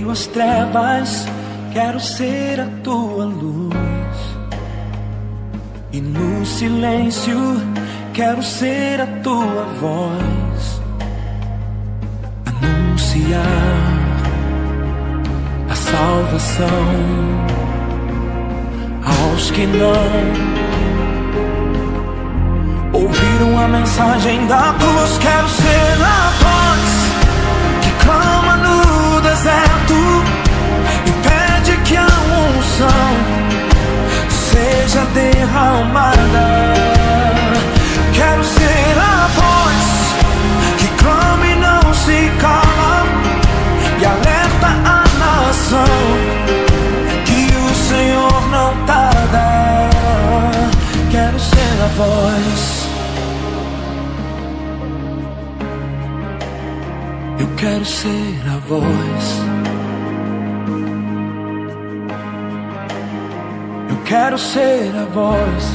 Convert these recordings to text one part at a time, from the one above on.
meio às trevas, quero ser a tua luz. E no silêncio, quero ser a tua voz. Anunciar a salvação aos que não ouviram a mensagem da cruz. Quero ser a voz que clama no deserto e pede que a unção seja derramada. Quero ser a voz que clama e não se cala e alerta a nação que o Senhor não tarda. Quero ser a voz. Eu quero ser a voz. Eu quero ser a voz.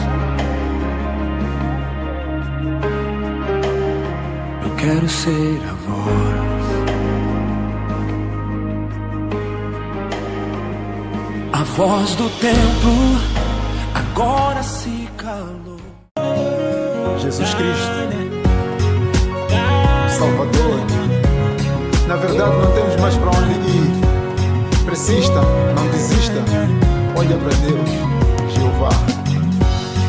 Eu quero ser a voz. A voz do templo agora se calou. Jesus Cristo, Salvador. Na verdade não temos mais para onde ir. Persista, não desista. Olha para Deus, Jeová.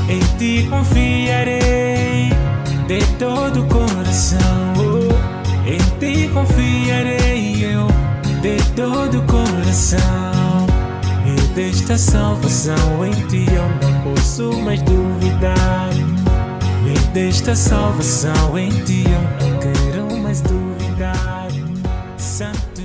Em ti confiarei de todo o coração. Em ti confiarei eu de todo o coração. E desta salvação em ti eu não posso mais duvidar. E desta salvação em ti eu não quero mais duvidar. Santo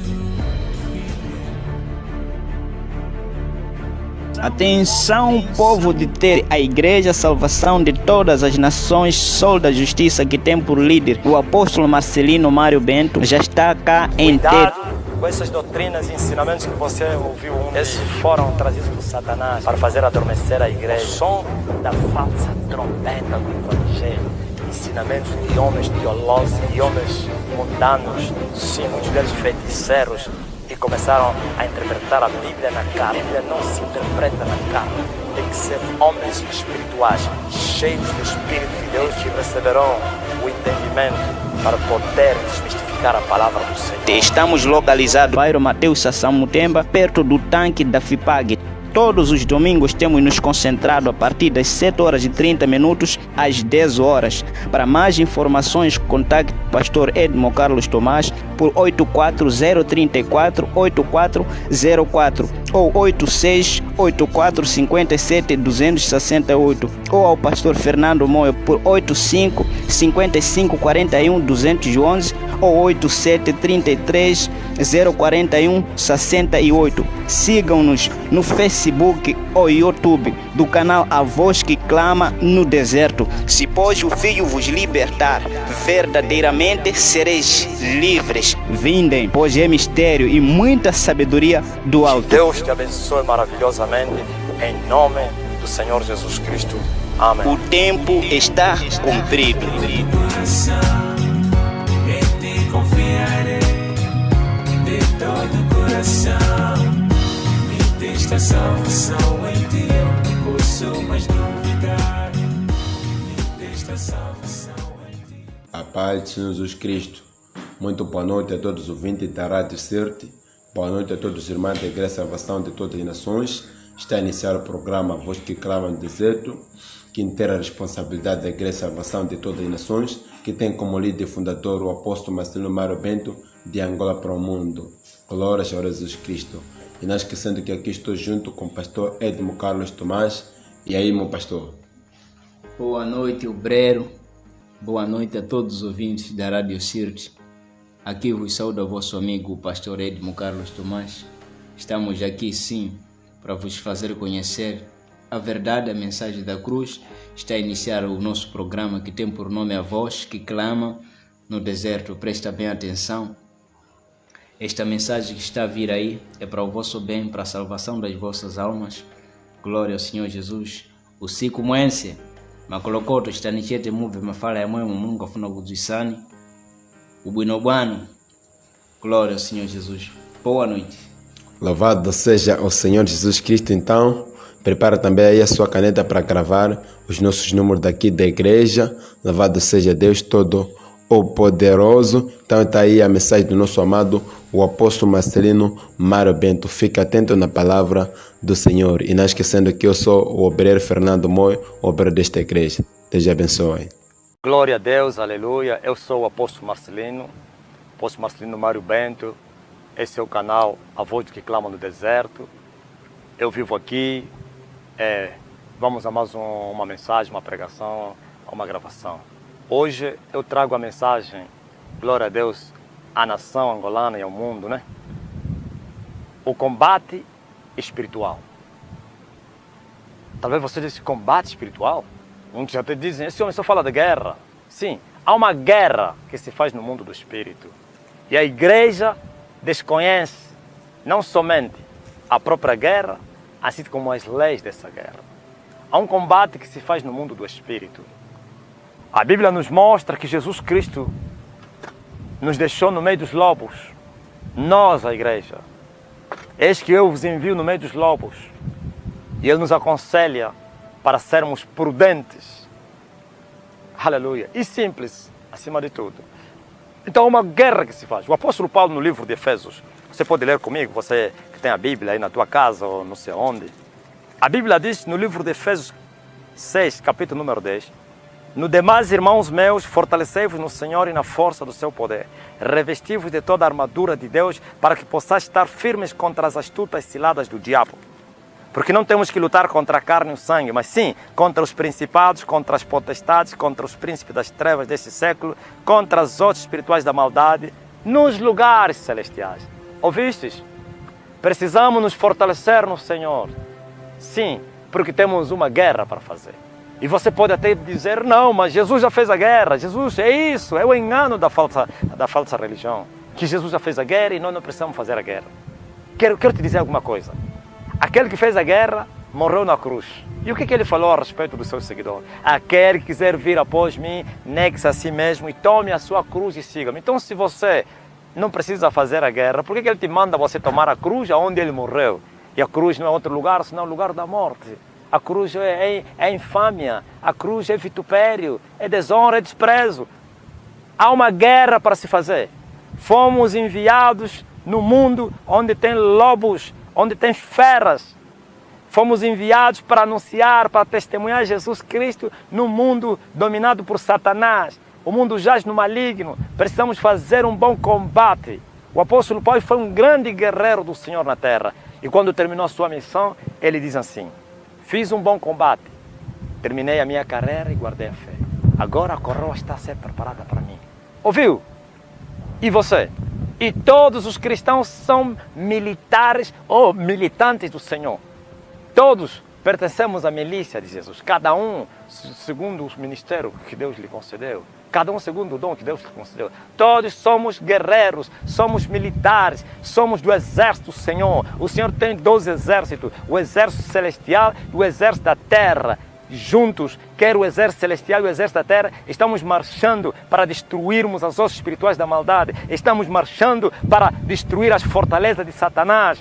Atenção, povo de ter a Igreja Salvação de Todas as Nações, Sol da Justiça, que tem por líder o apóstolo Marcelino Mário Bento, já está cá em ter. Com essas doutrinas e ensinamentos que você ouviu, esses foram trazidos por Satanás para fazer adormecer a igreja. O som da falsa trombeta do Evangelho, ensinamentos de homens teólogos e homens mundanos, sim, muitos deles feiticeiros, e começaram a interpretar a Bíblia na carne. A Bíblia não se interpreta na carne. Tem que ser homens espirituais, cheios do Espírito de Deus, que receberão o entendimento para poder desmistificar a palavra do Senhor. Estamos localizados no bairro Mateus Sassão Mutemba, perto do tanque da FIPAG. Todos os domingos temos nos concentrado a partir das 7h30 às 10 horas. Para mais informações, contacte o pastor Edmo Carlos Tomás por 84034-8404 ou 868457-268 ou ao pastor Fernando Moio por 85-5541-211 ou 8733-041-68. Sigam-nos no Facebook ou YouTube do canal A Voz que Clama no Deserto. Se pois o Filho vos libertar, verdadeiramente sereis livres. Vindem, pois é mistério e muita sabedoria do alto. Deus te abençoe maravilhosamente, em nome do Senhor Jesus Cristo. Amém. O tempo está cumprido. em ti confiarei de todo o coração. E desta salvação em ti eu não posso mais duvidar. E desta salvação em ti. A paz de Senhor Jesus Cristo. Muito boa noite a todos os ouvintes da Rádio Certe. Boa noite a todos os irmãos da Igreja Salvação de Todas as Nações. Está a iniciar o programa A Voz que Clama no Deserto, que inteira a responsabilidade da Igreja Salvação de Todas as Nações, que tem como líder fundador o apóstolo Marcelino Mário Bento, de Angola para o mundo. Glória a Jesus Cristo. E não esquecendo que aqui estou junto com o pastor Edmo Carlos Tomás. E aí, meu pastor? Boa noite, obreiro. Boa noite a todos os ouvintes da Rádio Certe. Aqui vos saúda o vosso amigo, o pastor Edmo Carlos Tomás. Estamos aqui, sim, para vos fazer conhecer a verdade, a mensagem da cruz. Está a iniciar o nosso programa que tem por nome A Voz que Clama no Deserto. Presta bem atenção. Esta mensagem que está a vir aí é para o vosso bem, para a salvação das vossas almas. Glória ao Senhor Jesus. O siku mwense makolokoto chitanichete muve mafala ya mwemu Mungu afuna kuzisani ubwino bwano. Glória ao Senhor Jesus. Boa noite. Louvado seja o Senhor Jesus Cristo. Então, prepara também aí a sua caneta para gravar os nossos números daqui da igreja. Louvado seja Deus Todo-Poderoso. Então está aí a mensagem do nosso amado, o apóstolo Marcelino Mário Bento. Fica atento na palavra do Senhor. E não esquecendo que eu sou o obreiro Fernando Moio, obreiro desta igreja. Deus abençoe. Glória a Deus, aleluia. Eu sou o apóstolo Marcelino Mário Bento. Esse é o canal A Voz que Clama no Deserto. Eu vivo aqui. Vamos a mais uma mensagem, uma pregação, uma gravação. Hoje eu trago a mensagem, glória a Deus, à nação angolana e ao mundo, né? O combate espiritual. Talvez você disse combate espiritual. Muitos já te dizem, esse homem só fala de guerra. Sim, há uma guerra que se faz no mundo do espírito. E a igreja desconhece não somente a própria guerra, assim como as leis dessa guerra. Há um combate que se faz no mundo do espírito. A Bíblia nos mostra que Jesus Cristo nos deixou no meio dos lobos. Nós, a igreja. Eis que eu vos envio no meio dos lobos. E Ele nos aconselha para sermos prudentes. Aleluia. E simples, acima de tudo. Então, uma guerra que se faz. O apóstolo Paulo, no livro de Efésios, você pode ler comigo, você que tem a Bíblia aí na tua casa ou não sei onde. A Bíblia diz no livro de Efésios 6, capítulo número 10, no demais, irmãos meus, fortalecei-vos no Senhor e na força do seu poder. Revesti-vos de toda a armadura de Deus para que possais estar firmes contra as astutas ciladas do diabo. Porque não temos que lutar contra a carne e o sangue, mas sim contra os principados, contra as potestades, contra os príncipes das trevas desse século, contra as hostes espirituais da maldade, nos lugares celestiais. Ouvistes? Precisamos nos fortalecer no Senhor. Sim, porque temos uma guerra para fazer. E você pode até dizer, não, mas Jesus já fez a guerra. Jesus, é isso, é o engano da falsa religião. Que Jesus já fez a guerra e nós não precisamos fazer a guerra. Quero te dizer alguma coisa. Aquele que fez a guerra morreu na cruz. E o que ele falou a respeito do seu seguidor? Aquele que quiser vir após mim, negue-se a si mesmo e tome a sua cruz e siga-me. Então, se você não precisa fazer a guerra, por que ele te manda você tomar a cruz aonde ele morreu? E a cruz não é outro lugar, senão o lugar da morte. A cruz é infâmia, a cruz é vitupério, é desonra, é desprezo. Há uma guerra para se fazer. Fomos enviados no mundo onde tem lobos, onde tem feras. Fomos enviados para anunciar, para testemunhar Jesus Cristo no mundo dominado por Satanás. O mundo jaz no maligno. Precisamos fazer um bom combate. O apóstolo Paulo foi um grande guerreiro do Senhor na terra. E quando terminou a sua missão, ele diz assim: fiz um bom combate, terminei a minha carreira e guardei a fé. Agora a coroa está a ser preparada para mim. Ouviu? E você? E todos os cristãos são militares ou militantes do Senhor. Todos pertencemos à milícia de Jesus. Cada um segundo o ministério que Deus lhe concedeu. Cada um segundo o dom que Deus lhe concedeu. Todos somos guerreiros, somos militares, somos do exército do Senhor. O Senhor tem 12 exércitos. O exército celestial e o exército da terra. Juntos, quer o exército celestial e o exército da terra, estamos marchando para destruirmos as hostes espirituais da maldade. Estamos marchando para destruir as fortalezas de Satanás.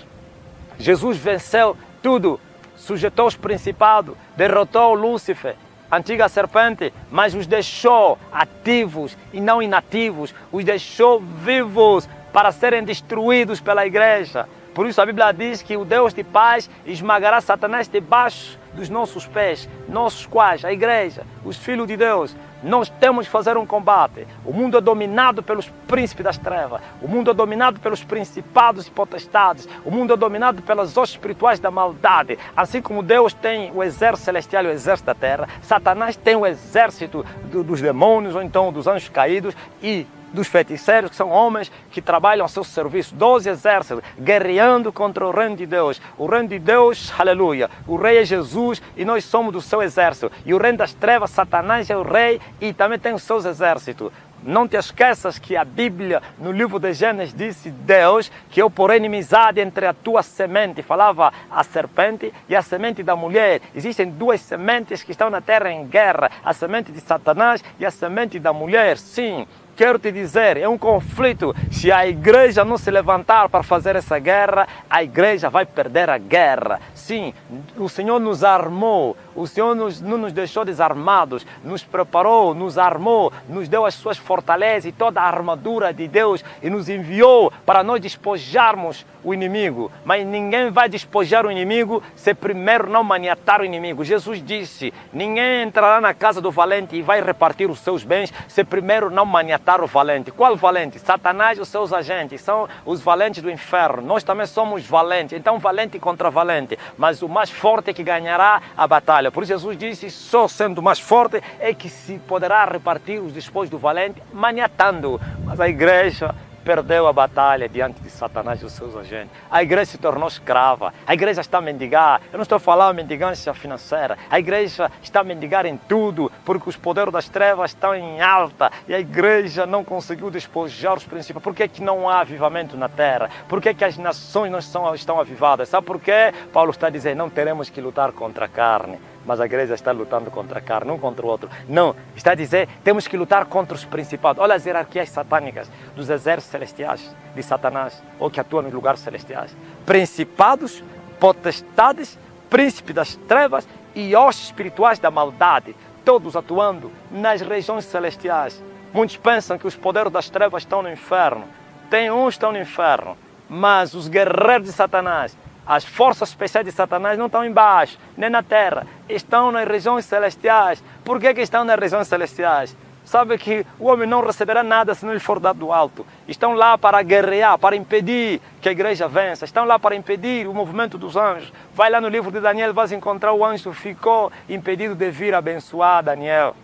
Jesus venceu tudo, sujeitou os principados, derrotou Lúcifer, a antiga serpente, mas os deixou ativos e não inativos, os deixou vivos para serem destruídos pela igreja. Por isso a Bíblia diz que o Deus de paz esmagará Satanás debaixo dos nossos pés, nossos quais, a igreja, os filhos de Deus. Nós temos que fazer um combate. O mundo é dominado pelos príncipes das trevas. O mundo é dominado pelos principados e potestades. O mundo é dominado pelas hostes espirituais da maldade. Assim como Deus tem o exército celestial e o exército da terra, Satanás tem o exército dos demônios ou então dos anjos caídos e dos feiticeiros, que são homens que trabalham a seu serviço. 12 exércitos guerreando contra o reino de Deus. O reino de Deus, aleluia, o rei é Jesus e nós somos do seu exército. E o reino das trevas, Satanás é o rei e também tem os seus exércitos. Não te esqueças que a Bíblia, no livro de Gênesis, disse Deus que eu porei inimizade entre a tua semente. Falava a serpente e a semente da mulher. Existem duas sementes que estão na terra em guerra. A semente de Satanás e a semente da mulher. Sim, quero te dizer, é um conflito. Se a igreja não se levantar para fazer essa guerra, a igreja vai perder a guerra. Sim, o Senhor nos armou, o Senhor não nos deixou desarmados, nos preparou, nos armou, nos deu as suas fortalezas e toda a armadura de Deus e nos enviou para nós despojarmos o inimigo. Mas ninguém vai despojar o inimigo se primeiro não maniatar o inimigo. Jesus disse, ninguém entrará na casa do valente e vai repartir os seus bens se primeiro não maniatar o valente. Qual valente? Satanás e os seus agentes, são os valentes do inferno. Nós também somos valentes, então valente contra valente. Mas o mais forte é que ganhará a batalha. Por isso Jesus disse, só sendo mais forte é que se poderá repartir os despojos do valente maniatando. Mas a igreja perdeu a batalha diante de Satanás e os seus agentes. A igreja se tornou escrava. A igreja está a mendigar. Eu não estou falando de mendigância financeira. A igreja está a mendigar em tudo, porque os poderes das trevas estão em alta e a igreja não conseguiu despojar os princípios. Por que é que não há avivamento na terra? Por que é que as nações não estão avivadas? Sabe por quê? Paulo está dizendo, não teremos que lutar contra a carne. Mas a igreja está lutando contra a carne, um contra o outro. Não, está a dizer, temos que lutar contra os principados. Olha as hierarquias satânicas dos exércitos celestiais de Satanás, ou que atuam nos lugares celestiais. Principados, potestades, príncipes das trevas e hostes espirituais da maldade, todos atuando nas regiões celestiais. Muitos pensam que os poderes das trevas estão no inferno. Tem uns que estão no inferno, mas os guerreiros de Satanás, as forças especiais de Satanás não estão embaixo, nem na terra, estão nas regiões celestiais. Por que estão nas regiões celestiais? Sabe que o homem não receberá nada se não lhe for dado do alto. Estão lá para guerrear, para impedir que a igreja vença. Estão lá para impedir o movimento dos anjos. Vai lá no livro de Daniel, vais encontrar o anjo que ficou impedido de vir abençoar Daniel.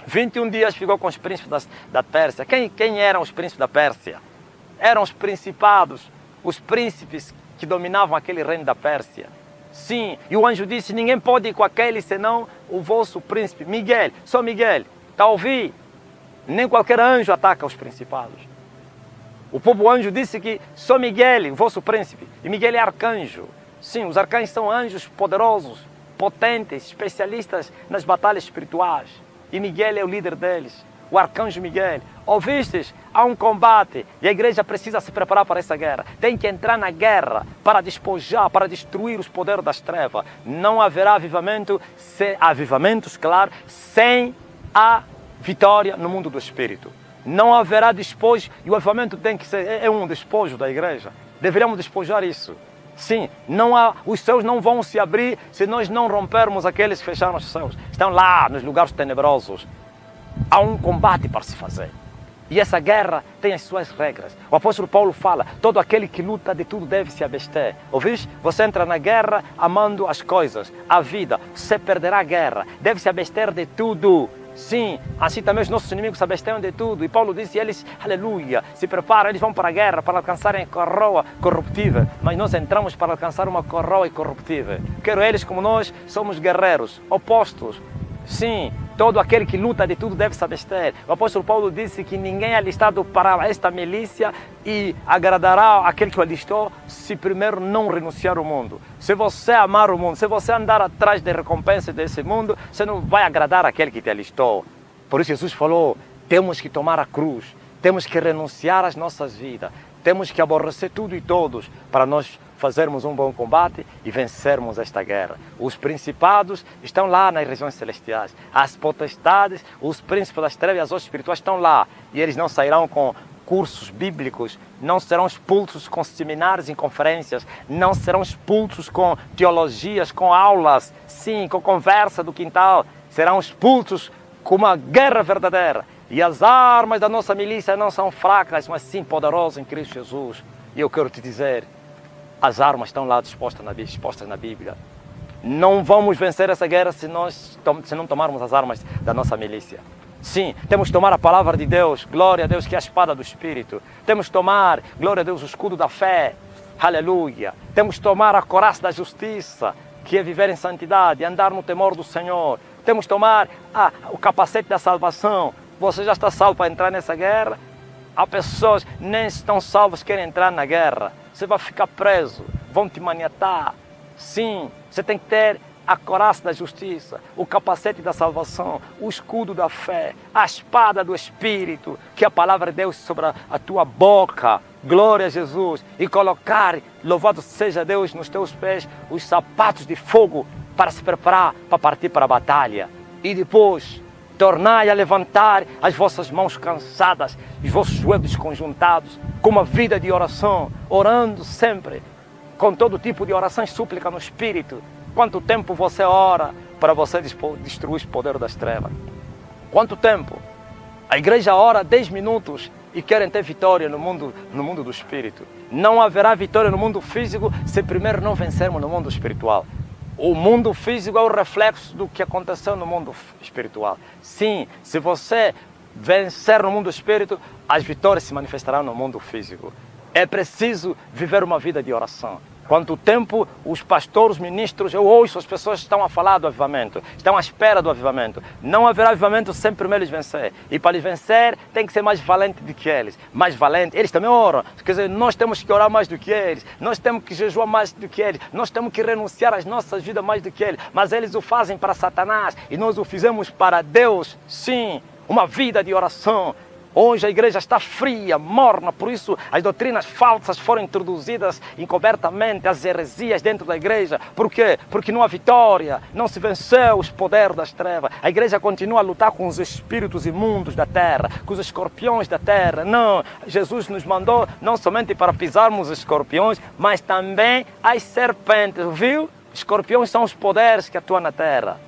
21 dias ficou com os príncipes da Pérsia. Quem eram os príncipes da Pérsia? Eram os principados, os príncipes que dominavam aquele reino da Pérsia. Sim, e o anjo disse, ninguém pode ir com aquele senão o vosso príncipe. Miguel, só Miguel, está a ouvir? Nem qualquer anjo ataca os principados. O povo anjo disse que só Miguel, o vosso príncipe, e Miguel é arcanjo. Sim, os arcanjos são anjos poderosos, potentes, especialistas nas batalhas espirituais. E Miguel é o líder deles. O arcanjo Miguel, ouvistes? Há um combate e a igreja precisa se preparar para essa guerra. Tem que entrar na guerra para despojar, para destruir os poderes das trevas. Não haverá avivamentos, claro, sem a vitória no mundo do espírito. Não haverá despojo e o avivamento tem que ser, é um despojo da igreja. Deveríamos despojar isso. Sim, os céus não vão se abrir se nós não rompermos aqueles que fecharam os céus. Estão lá nos lugares tenebrosos. Há um combate para se fazer. E essa guerra tem as suas regras. O apóstolo Paulo fala, todo aquele que luta de tudo deve se abster. Ouviste? Você entra na guerra amando as coisas, a vida. Você perderá a guerra. Deve se abster de tudo. Sim, assim também os nossos inimigos se abstêm de tudo. E Paulo disse, eles, aleluia, se preparam, eles vão para a guerra para alcançarem a coroa corruptível. Mas nós entramos para alcançar uma coroa incorruptível. Quero eles como nós, somos guerreiros, opostos. Sim, todo aquele que luta de tudo deve se abster. O apóstolo Paulo disse que ninguém é alistado para esta milícia e agradará aquele que o alistou se primeiro não renunciar ao mundo. Se você amar o mundo, se você andar atrás de recompensas desse mundo, você não vai agradar aquele que te alistou. Por isso Jesus falou, temos que tomar a cruz, temos que renunciar às nossas vidas, temos que aborrecer tudo e todos para nós fazermos um bom combate e vencermos esta guerra. Os principados estão lá nas regiões celestiais. As potestades, os príncipes das trevas e as hostes espirituais estão lá. E eles não sairão com cursos bíblicos, não serão expulsos com seminários e conferências, não serão expulsos com teologias, com aulas, sim, com conversa do quintal. Serão expulsos com uma guerra verdadeira. E as armas da nossa milícia não são fracas, mas sim poderosas em Cristo Jesus. E eu quero te dizer, as armas estão lá dispostas na Bíblia. Não vamos vencer essa guerra se não tomarmos as armas da nossa milícia. Sim, temos que tomar a palavra de Deus, glória a Deus, que é a espada do Espírito. Temos que tomar, glória a Deus, o escudo da fé, aleluia. Temos que tomar a couraça da justiça, que é viver em santidade, andar no temor do Senhor. Temos que tomar o capacete da salvação. Você já está salvo para entrar nessa guerra? Há pessoas que nem estão salvas, querem entrar na guerra. Você vai ficar preso, vão te maniatar. Sim, você tem que ter a coraça da justiça, o capacete da salvação, o escudo da fé, a espada do Espírito, que é a palavra de Deus sobre a tua boca, glória a Jesus, e colocar, louvado seja Deus, nos teus pés, os sapatos de fogo para se preparar para partir para a batalha. E depois, tornai a levantar as vossas mãos cansadas, os vossos joelhos conjuntados, com uma vida de oração, orando sempre, com todo tipo de oração e súplica no Espírito. Quanto tempo você ora para você destruir os poderes das trevas? Quanto tempo? A igreja ora 10 minutos e querem ter vitória no mundo do Espírito. Não haverá vitória no mundo físico se primeiro não vencermos no mundo espiritual. O mundo físico é o reflexo do que aconteceu no mundo espiritual. Sim, se você vencer no mundo espírito, as vitórias se manifestarão no mundo físico. É preciso viver uma vida de oração. Quanto tempo os pastores, os ministros, eu ouço as pessoas estão a falar do avivamento, estão à espera do avivamento. Não haverá avivamento sem primeiro eles vencer. E para eles vencer, tem que ser mais valente do que eles. Mais valente. Eles também oram. Quer dizer, nós temos que orar mais do que eles. Nós temos que jejuar mais do que eles. Nós temos que renunciar às nossas vidas mais do que eles. Mas eles o fazem para Satanás e nós o fizemos para Deus. Sim, uma vida de oração. Hoje a igreja está fria, morna, por isso as doutrinas falsas foram introduzidas encobertamente, as heresias dentro da igreja. Por quê? Porque não há vitória, não se venceu os poderes das trevas. A igreja continua a lutar com os espíritos imundos da terra, com os escorpiões da terra. Não, Jesus nos mandou não somente para pisarmos os escorpiões, mas também as serpentes, viu? Escorpiões são os poderes que atuam na terra.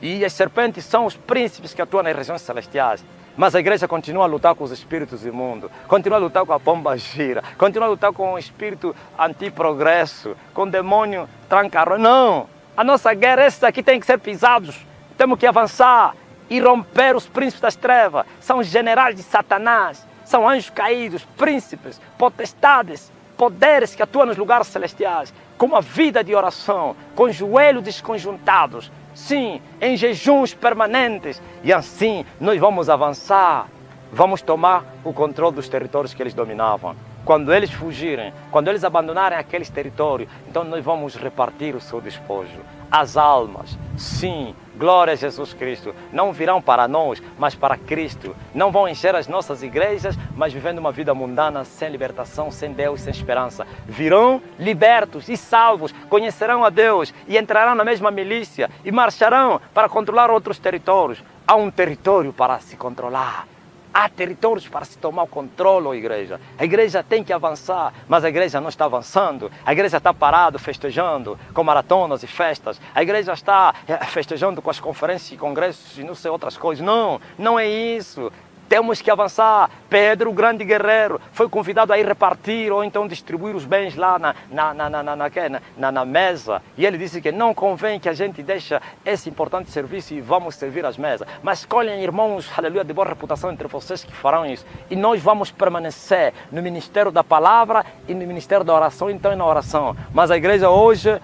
E as serpentes são os príncipes que atuam nas regiões celestiais. Mas a igreja continua a lutar com os espíritos imundos, continua a lutar com a pomba gira, continua a lutar com o espírito antiprogresso, com o demônio trancarro. Não! A nossa guerra, esses aqui tem que ser pisados. Temos que avançar e romper os príncipes das trevas. São os generais de Satanás, são anjos caídos, príncipes, potestades, poderes que atuam nos lugares celestiais, com uma vida de oração, com joelhos desconjuntados. Sim, em jejuns permanentes. E assim nós vamos avançar. Vamos tomar o controle dos territórios que eles dominavam. Quando eles fugirem, quando eles abandonarem aqueles territórios, então nós vamos repartir o seu despojo. As almas, sim, glória a Jesus Cristo, não virão para nós, mas para Cristo. Não vão encher as nossas igrejas, mas vivendo uma vida mundana, sem libertação, sem Deus, sem esperança. Virão libertos e salvos, conhecerão a Deus e entrarão na mesma milícia e marcharão para controlar outros territórios. Há um território para se controlar. Há territórios para se tomar o controle, ó igreja. A igreja tem que avançar, mas a igreja não está avançando. A igreja está parada, festejando, com maratonas e festas. A igreja está festejando com as conferências e congressos e não sei outras coisas. Não, não é isso. Temos que avançar. Pedro, o grande guerreiro, foi convidado a ir repartir ou então distribuir os bens lá na mesa. E ele disse que não convém que a gente deixe esse importante serviço e vamos servir as mesas. Mas escolhem irmãos, aleluia, de boa reputação entre vocês que farão isso. E nós vamos permanecer no ministério da palavra e no ministério da oração, então e na oração. Mas a igreja hoje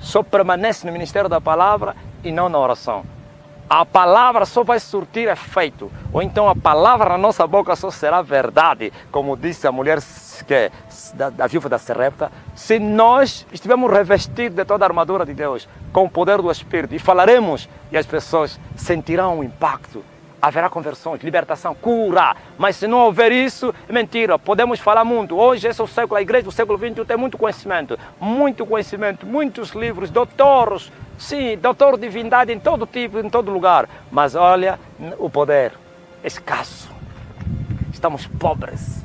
só permanece no ministério da palavra e não na oração. A palavra só vai surtir efeito, ou então a palavra na nossa boca só será verdade, como disse a mulher da viúva da Sarepta, se nós estivermos revestidos de toda a armadura de Deus, com o poder do Espírito, e falaremos, e as pessoas sentirão o impacto. Haverá conversões, libertação, cura. Mas se não houver isso, é mentira. Podemos falar muito. Hoje, esse é o século, a igreja do século XXI tem muito conhecimento, muitos livros, doutores, sim, doutor de divindade em todo tipo, em todo lugar. Mas olha, o poder é escasso. Estamos pobres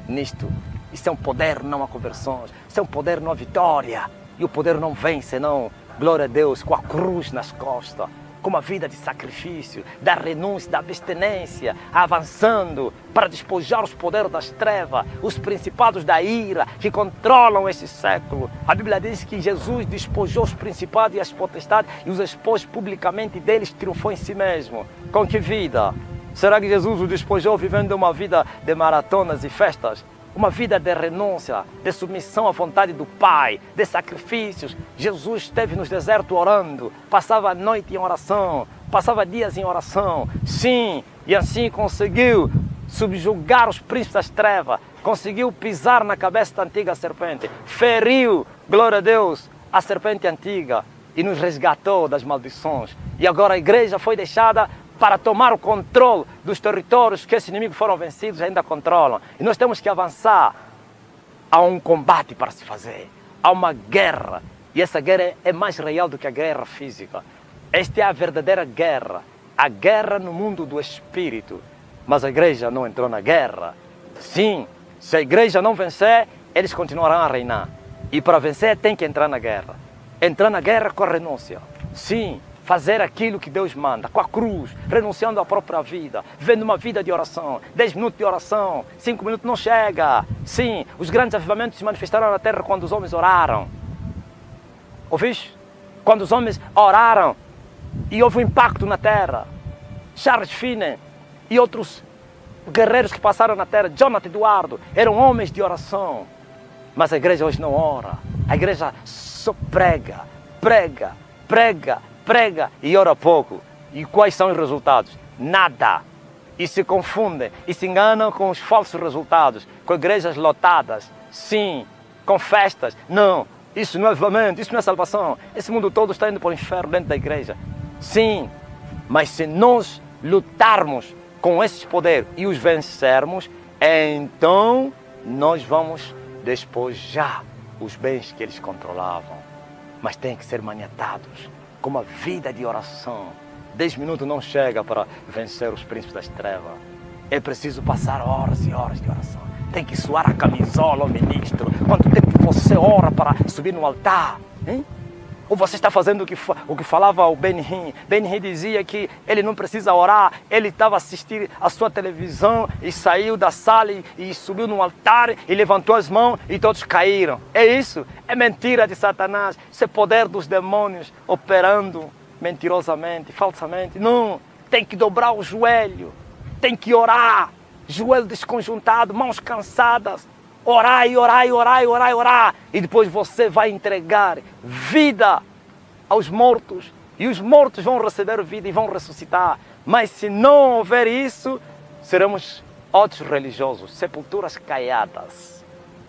nisto. Isso é um poder, não há conversões. Isso é um poder, não há vitória. E o poder não vem senão, glória a Deus, com a cruz nas costas. Com uma vida de sacrifício, da renúncia, da abstinência, avançando para despojar os poderes das trevas, os principados da ira que controlam esse século. A Bíblia diz que Jesus despojou os principados e as potestades e os expôs publicamente, deles triunfou em si mesmo. Com que vida? Será que Jesus o despojou vivendo uma vida de maratonas e festas? Uma vida de renúncia, de submissão à vontade do Pai, de sacrifícios. Jesus esteve no deserto orando, passava a noite em oração, passava dias em oração. Sim, e assim conseguiu subjugar os príncipes das trevas, conseguiu pisar na cabeça da antiga serpente, feriu, glória a Deus, a serpente antiga. e nos resgatou das maldições. E agora a igreja foi deixada para tomar o controle dos territórios que esses inimigos foram vencidos e ainda controlam. E nós temos que avançar. Há um combate para se fazer. Há uma guerra. E essa guerra é mais real do que a guerra física. Esta é a verdadeira guerra. A guerra no mundo do espírito. Mas a igreja não entrou na guerra. Sim, se a igreja não vencer, eles continuarão a reinar. E para vencer tem que entrar na guerra. Entrar na guerra com a renúncia. Sim, fazer aquilo que Deus manda, com a cruz, renunciando à própria vida, vivendo uma vida de oração, 10 minutos de oração, 5 minutos não chega. Sim, os grandes avivamentos se manifestaram na terra quando os homens oraram. Ouviste? Quando os homens oraram e houve um impacto na terra. Charles Finney e outros guerreiros que passaram na terra, Jonathan Eduardo, eram homens de oração. Mas a igreja hoje não ora. A igreja só prega, prega, prega, prega e ora pouco. E quais são os resultados? Nada. E se confundem e se enganam com os falsos resultados, com igrejas lotadas, sim, com festas. Não, isso não é avivamento, isso não é salvação. Esse mundo todo está indo para o inferno dentro da igreja. Sim, mas se nós lutarmos com esses poderes e os vencermos, então nós vamos despojar os bens que eles controlavam. Mas tem que ser maniatados com uma vida de oração. 10 minutos não chega para vencer os príncipes das trevas. É preciso passar horas e horas de oração. Tem que suar a camisola, o ministro. Quanto tempo você ora para subir no altar? Hein? Ou você está fazendo o que falava o Ben-Hinn? Ben-Hinn dizia que ele não precisa orar. Ele estava assistindo a sua televisão e saiu da sala e subiu no altar e levantou as mãos e todos caíram. É isso? É mentira de Satanás. Isso é poder dos demônios operando mentirosamente, falsamente. Não, tem que dobrar o joelho. Tem que orar. Joelho desconjuntado, mãos cansadas. Orar e orar e orar e orar e orar. E depois você vai entregar vida aos mortos. E os mortos vão receber vida e vão ressuscitar. Mas se não houver isso, seremos outros religiosos. Sepulturas caiadas.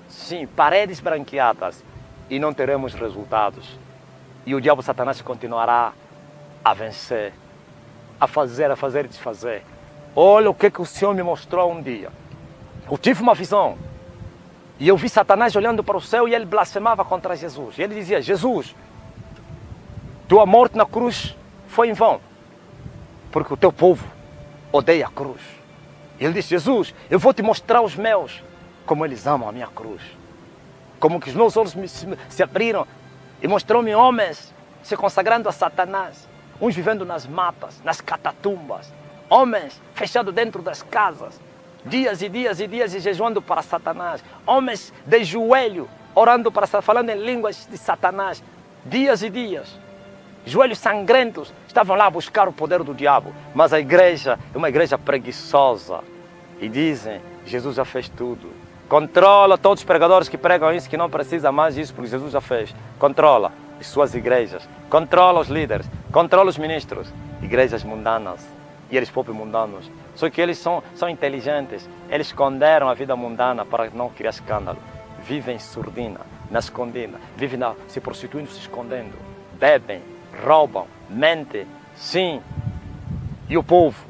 Sim, paredes branqueadas. E não teremos resultados. E o diabo Satanás continuará a vencer. A fazer e desfazer. Olha o que o Senhor me mostrou um dia. Eu tive uma visão. E eu vi Satanás olhando para o céu e ele blasfemava contra Jesus. E ele dizia: Jesus, tua morte na cruz foi em vão, porque o teu povo odeia a cruz. E ele disse: Jesus, eu vou te mostrar os meus, como eles amam a minha cruz. Como que os meus olhos se abriram e mostrou-me homens se consagrando a Satanás. Uns vivendo nas matas, nas catatumbas. Homens fechados dentro das casas. Dias e dias e dias e jejuando para Satanás. Homens de joelho, orando para Satanás, falando em línguas de Satanás. Dias e dias. Joelhos sangrentos, estavam lá a buscar o poder do diabo. Mas a igreja é uma igreja preguiçosa. E dizem: Jesus já fez tudo. Controla todos os pregadores que pregam isso, que não precisa mais disso, porque Jesus já fez. Controla as suas igrejas. Controla os líderes. Controla os ministros. Igrejas mundanas. E eles próprios mundanos. Só que eles são inteligentes. Eles esconderam a vida mundana para não criar escândalo. Vivem em surdina, na escondida. Vivem se prostituindo, se escondendo. Bebem, roubam, mentem. Sim. E o povo?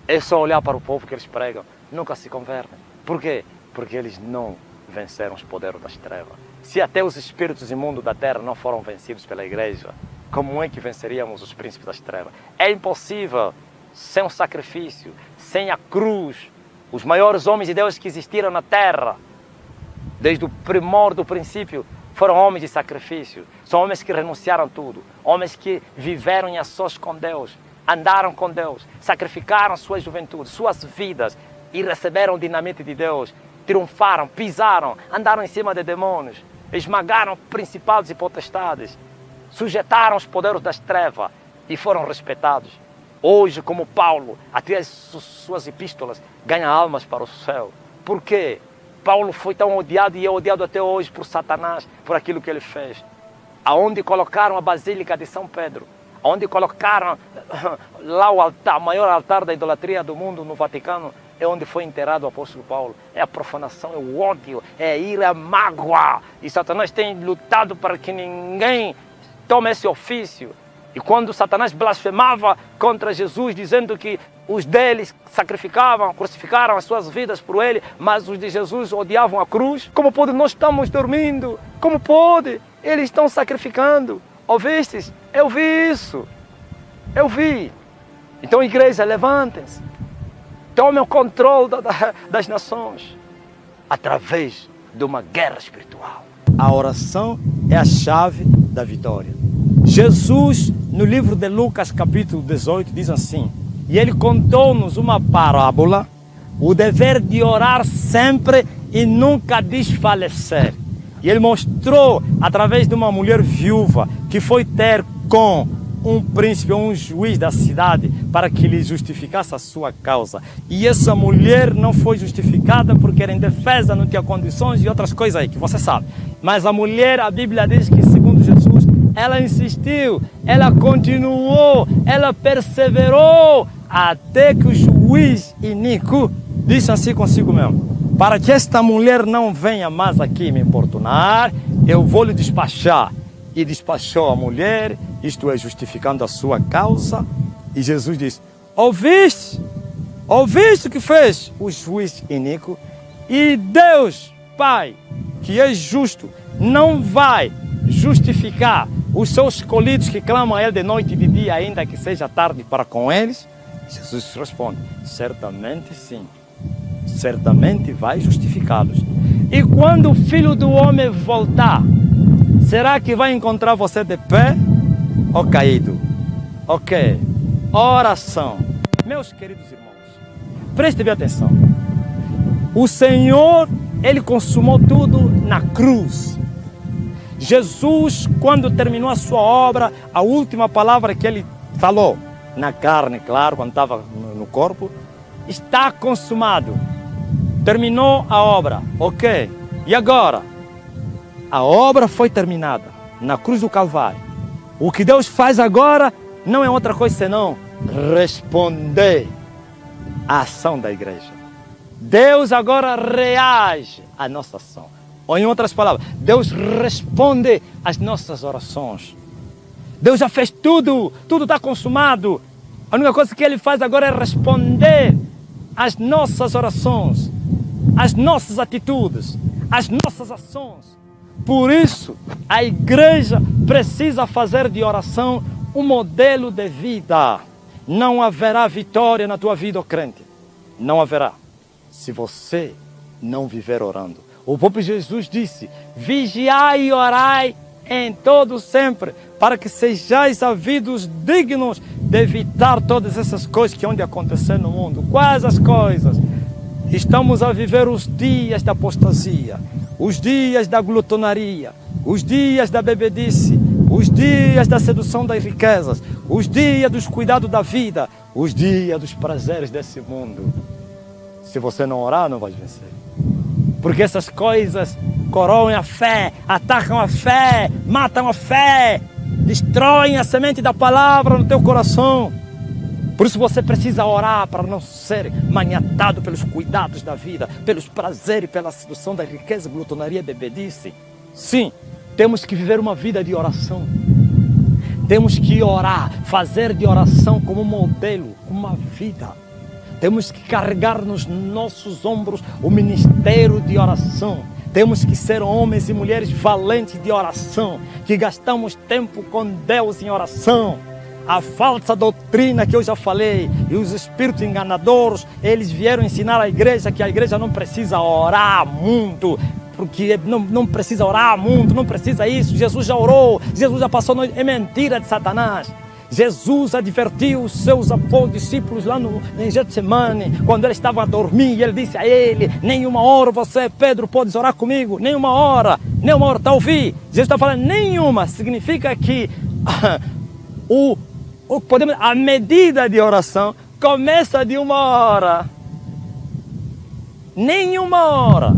É só olhar para o povo que eles pregam. Nunca se convertem. Por quê? Porque eles não venceram os poderes das trevas. Se até os espíritos imundos da terra não foram vencidos pela igreja, como é que venceríamos os príncipes das trevas? É impossível. Sem um sacrifício, sem a cruz. Os maiores homens de Deus que existiram na terra, desde o primórdio do princípio, foram homens de sacrifício. São homens que renunciaram tudo. Homens que viveram em sós com Deus, andaram com Deus, sacrificaram sua juventude, suas vidas e receberam o dinamite de Deus. Triunfaram, pisaram, andaram em cima de demônios, esmagaram principados e potestades, sujeitaram os poderes das trevas e foram respeitados. Hoje, como Paulo, até as suas epístolas, ganha almas para o céu. Por quê? Paulo foi tão odiado e é odiado até hoje por Satanás, por aquilo que ele fez. Aonde colocaram a Basílica de São Pedro, aonde colocaram lá o altar, o maior altar da idolatria do mundo no Vaticano, é onde foi enterrado o apóstolo Paulo. É a profanação, é o ódio, é a ira, a mágoa. E Satanás tem lutado para que ninguém toma esse ofício. E quando Satanás blasfemava contra Jesus, dizendo que os deles sacrificavam, crucificaram as suas vidas por ele, mas os de Jesus odiavam a cruz. Como pode? Nós estamos dormindo. Como pode? Eles estão sacrificando. Ouvistes? Eu vi isso. Eu vi. Então, igreja, levantem-se. Tomem o controle das nações através de uma guerra espiritual. A oração é a chave da vitória. Jesus, no livro de Lucas, capítulo 18, diz assim: e ele contou-nos uma parábola, o dever de orar sempre e nunca desfalecer. E ele mostrou, através de uma mulher viúva, que foi ter com um príncipe ou um juiz da cidade para que lhe justificasse a sua causa. E essa mulher não foi justificada porque era indefesa, não tinha condições e outras coisas aí que você sabe. Mas a mulher, a Bíblia diz que, segundo Jesus, ela insistiu, ela continuou, ela perseverou até que o juiz iníquo disse assim consigo mesmo: para que esta mulher não venha mais aqui me importunar, eu vou lhe despachar. E despachou a mulher, isto é, justificando a sua causa. E Jesus disse: ouviste o que fez o juiz iníquo? E Deus, Pai, que é justo, não vai justificar os seus escolhidos que clamam a Ele de noite e de dia, ainda que seja tarde para com eles? Jesus responde: certamente sim, certamente vai justificá-los. E quando o Filho do Homem voltar, será que vai encontrar você de pé ou caído? Ok. Oração. Meus queridos irmãos, prestem bem atenção. O Senhor, Ele consumou tudo na cruz. Jesus, quando terminou a sua obra, a última palavra que Ele falou, na carne, claro, quando estava no corpo, está consumado. Terminou a obra. Ok. E agora? A obra foi terminada na cruz do Calvário. O que Deus faz agora não é outra coisa senão responder à ação da igreja. Deus agora reage à nossa ação. Ou em outras palavras, Deus responde às nossas orações. Deus já fez tudo, tudo está consumado. A única coisa que Ele faz agora é responder às nossas orações, às nossas atitudes, às nossas ações. Por isso, a igreja precisa fazer de oração um modelo de vida. Não haverá vitória na tua vida, ó crente. Não haverá, se você não viver orando. O próprio Jesus disse: vigiai e orai em todo sempre, para que sejais havidos dignos de evitar todas essas coisas que hão de acontecer no mundo. Quais as coisas? Estamos a viver os dias da apostasia, os dias da glutonaria, os dias da bebedice, os dias da sedução das riquezas, os dias dos cuidados da vida, os dias dos prazeres desse mundo. Se você não orar, não vai vencer. Porque essas coisas coroam a fé, atacam a fé, matam a fé, destroem a semente da palavra no teu coração. Por isso você precisa orar para não ser maniatado pelos cuidados da vida, pelos prazeres, pela sedução da riqueza, glutonaria e bebedice. Sim, temos que viver uma vida de oração. Temos que orar, fazer de oração como um modelo, como uma vida. Temos que carregar nos nossos ombros o ministério de oração. Temos que ser homens e mulheres valentes de oração, que gastamos tempo com Deus em oração. A falsa doutrina que eu já falei e os espíritos enganadores, eles vieram ensinar à igreja que a igreja não precisa orar muito, porque não precisa orar muito, não precisa isso. Jesus já orou, Jesus já passou, é mentira de Satanás. Jesus advertiu os seus discípulos lá em Getsemane, quando ele estava a dormir, e ele disse a ele: nenhuma hora você, Pedro, podes orar comigo, nenhuma hora, está a ouvir? Jesus está falando nenhuma, significa que a medida de oração começa de 1 hora. Nenhuma hora.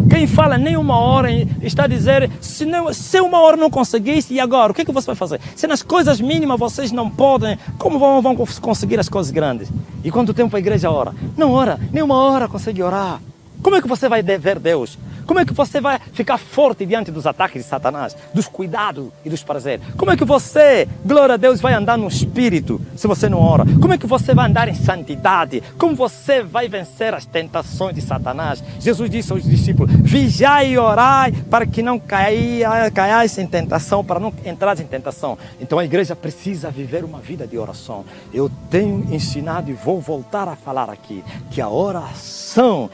Quem fala nem 1 hora está a dizer: se 1 hora não conseguiste, e agora? O que você vai fazer? Se nas coisas mínimas vocês não podem, como vão conseguir as coisas grandes? E quanto tempo a igreja ora? Não ora, nem 1 hora consegue orar. Como é que você vai ver Deus? Como é que você vai ficar forte diante dos ataques de Satanás, dos cuidados e dos prazeres? Como é que você, glória a Deus, vai andar no Espírito se você não ora? Como é que você vai andar em santidade? Como você vai vencer as tentações de Satanás? Jesus disse aos discípulos, vigiai e orai para que não caiais em tentação, para não entrar em tentação. Então a igreja precisa viver uma vida de oração. Eu tenho ensinado e vou voltar a falar aqui, que a oração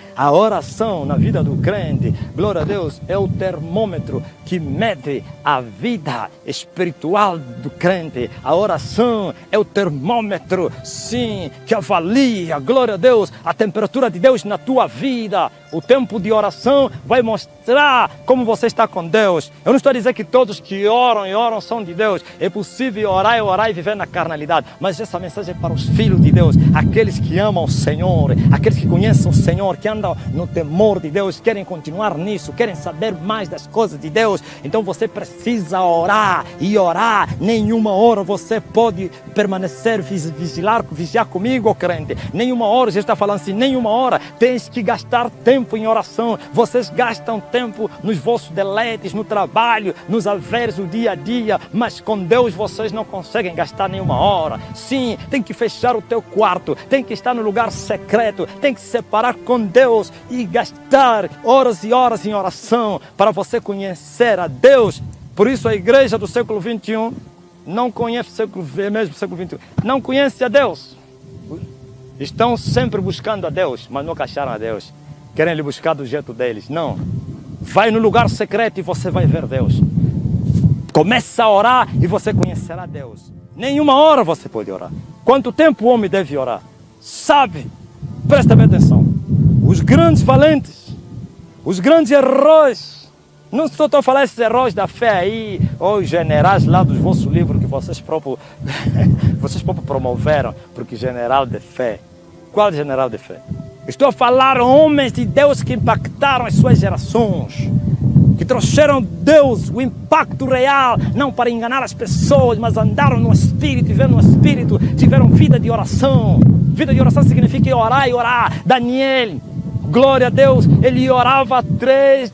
na vida do crente, glória a Deus, é o termômetro que mede a vida espiritual do crente. A oração é o termômetro, sim, que avalia, glória a Deus, a temperatura de Deus na tua vida. O tempo de oração vai mostrar como você está com Deus. Eu não estou a dizer que todos que oram e oram são de Deus. É possível orar e viver na carnalidade. Mas essa mensagem é para os filhos de Deus, aqueles que amam o Senhor, aqueles que conhecem o Senhor, que andam no temor de Deus, querem continuar nisso, querem saber mais das coisas de Deus. Então você precisa orar e orar. Nenhuma hora você pode permanecer, vigiar comigo, crente. Nenhuma hora, Jesus está falando assim, nenhuma hora tens que gastar tempo em oração. Vocês gastam tempo nos vossos deleites, no trabalho, nos haveres do dia a dia, mas com Deus vocês não conseguem gastar nenhuma hora. Sim, tem que fechar o teu quarto, tem que estar no lugar secreto, tem que se separar com Deus e gastar horas e horas em oração para você conhecer a Deus. Por isso a igreja do século XXI não conhece o século XXI, não conhece a Deus. Estão sempre buscando a Deus, mas nunca acharam a Deus. Querem lhe buscar do jeito deles. Não. Vai no lugar secreto e você vai ver Deus. Começa a orar e você conhecerá Deus. Nenhuma hora você pode orar. Quanto tempo o homem deve orar? Sabe? Presta bem atenção. Os grandes valentes, os grandes heróis, não estou a falar esses heróis da fé aí, ou os generais lá dos vossos livros que vocês próprios promoveram, porque general de fé. Qual general de fé? Estou a falar homens de Deus que impactaram as suas gerações, que trouxeram Deus, o impacto real, não para enganar as pessoas, mas andaram no Espírito, viveram no Espírito, tiveram vida de oração. Vida de oração significa orar e orar. Daniel, glória a Deus, ele orava 3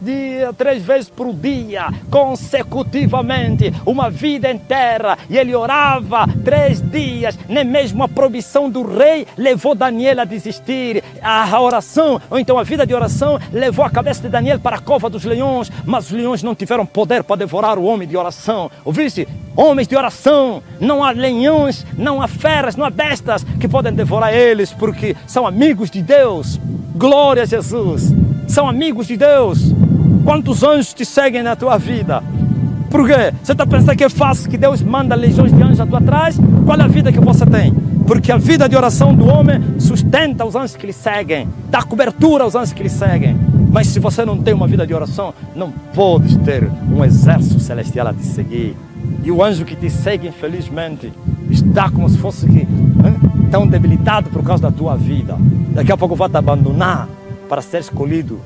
vezes por dia, consecutivamente, uma vida inteira, e ele orava 3 dias, nem mesmo a proibição do rei levou Daniel a desistir. A oração, ou então a vida de oração, levou a cabeça de Daniel para a cova dos leões, mas os leões não tiveram poder para devorar o homem de oração. Ouviste? Homens de oração, não há leões, não há feras, não há bestas que podem devorar eles, porque são amigos de Deus. Glória a Jesus, são amigos de Deus. Quantos anjos te seguem na tua vida? Por quê? Você está pensando que é fácil que Deus manda legiões de anjos à tua trás? Qual é a vida que você tem? Porque a vida de oração do homem sustenta os anjos que lhe seguem, dá cobertura aos anjos que lhe seguem. Mas se você não tem uma vida de oração, não podes ter um exército celestial a te seguir. E o anjo que te segue, infelizmente, está como se fosse tão debilitado por causa da tua vida. Daqui a pouco vai te abandonar para ser escolhido.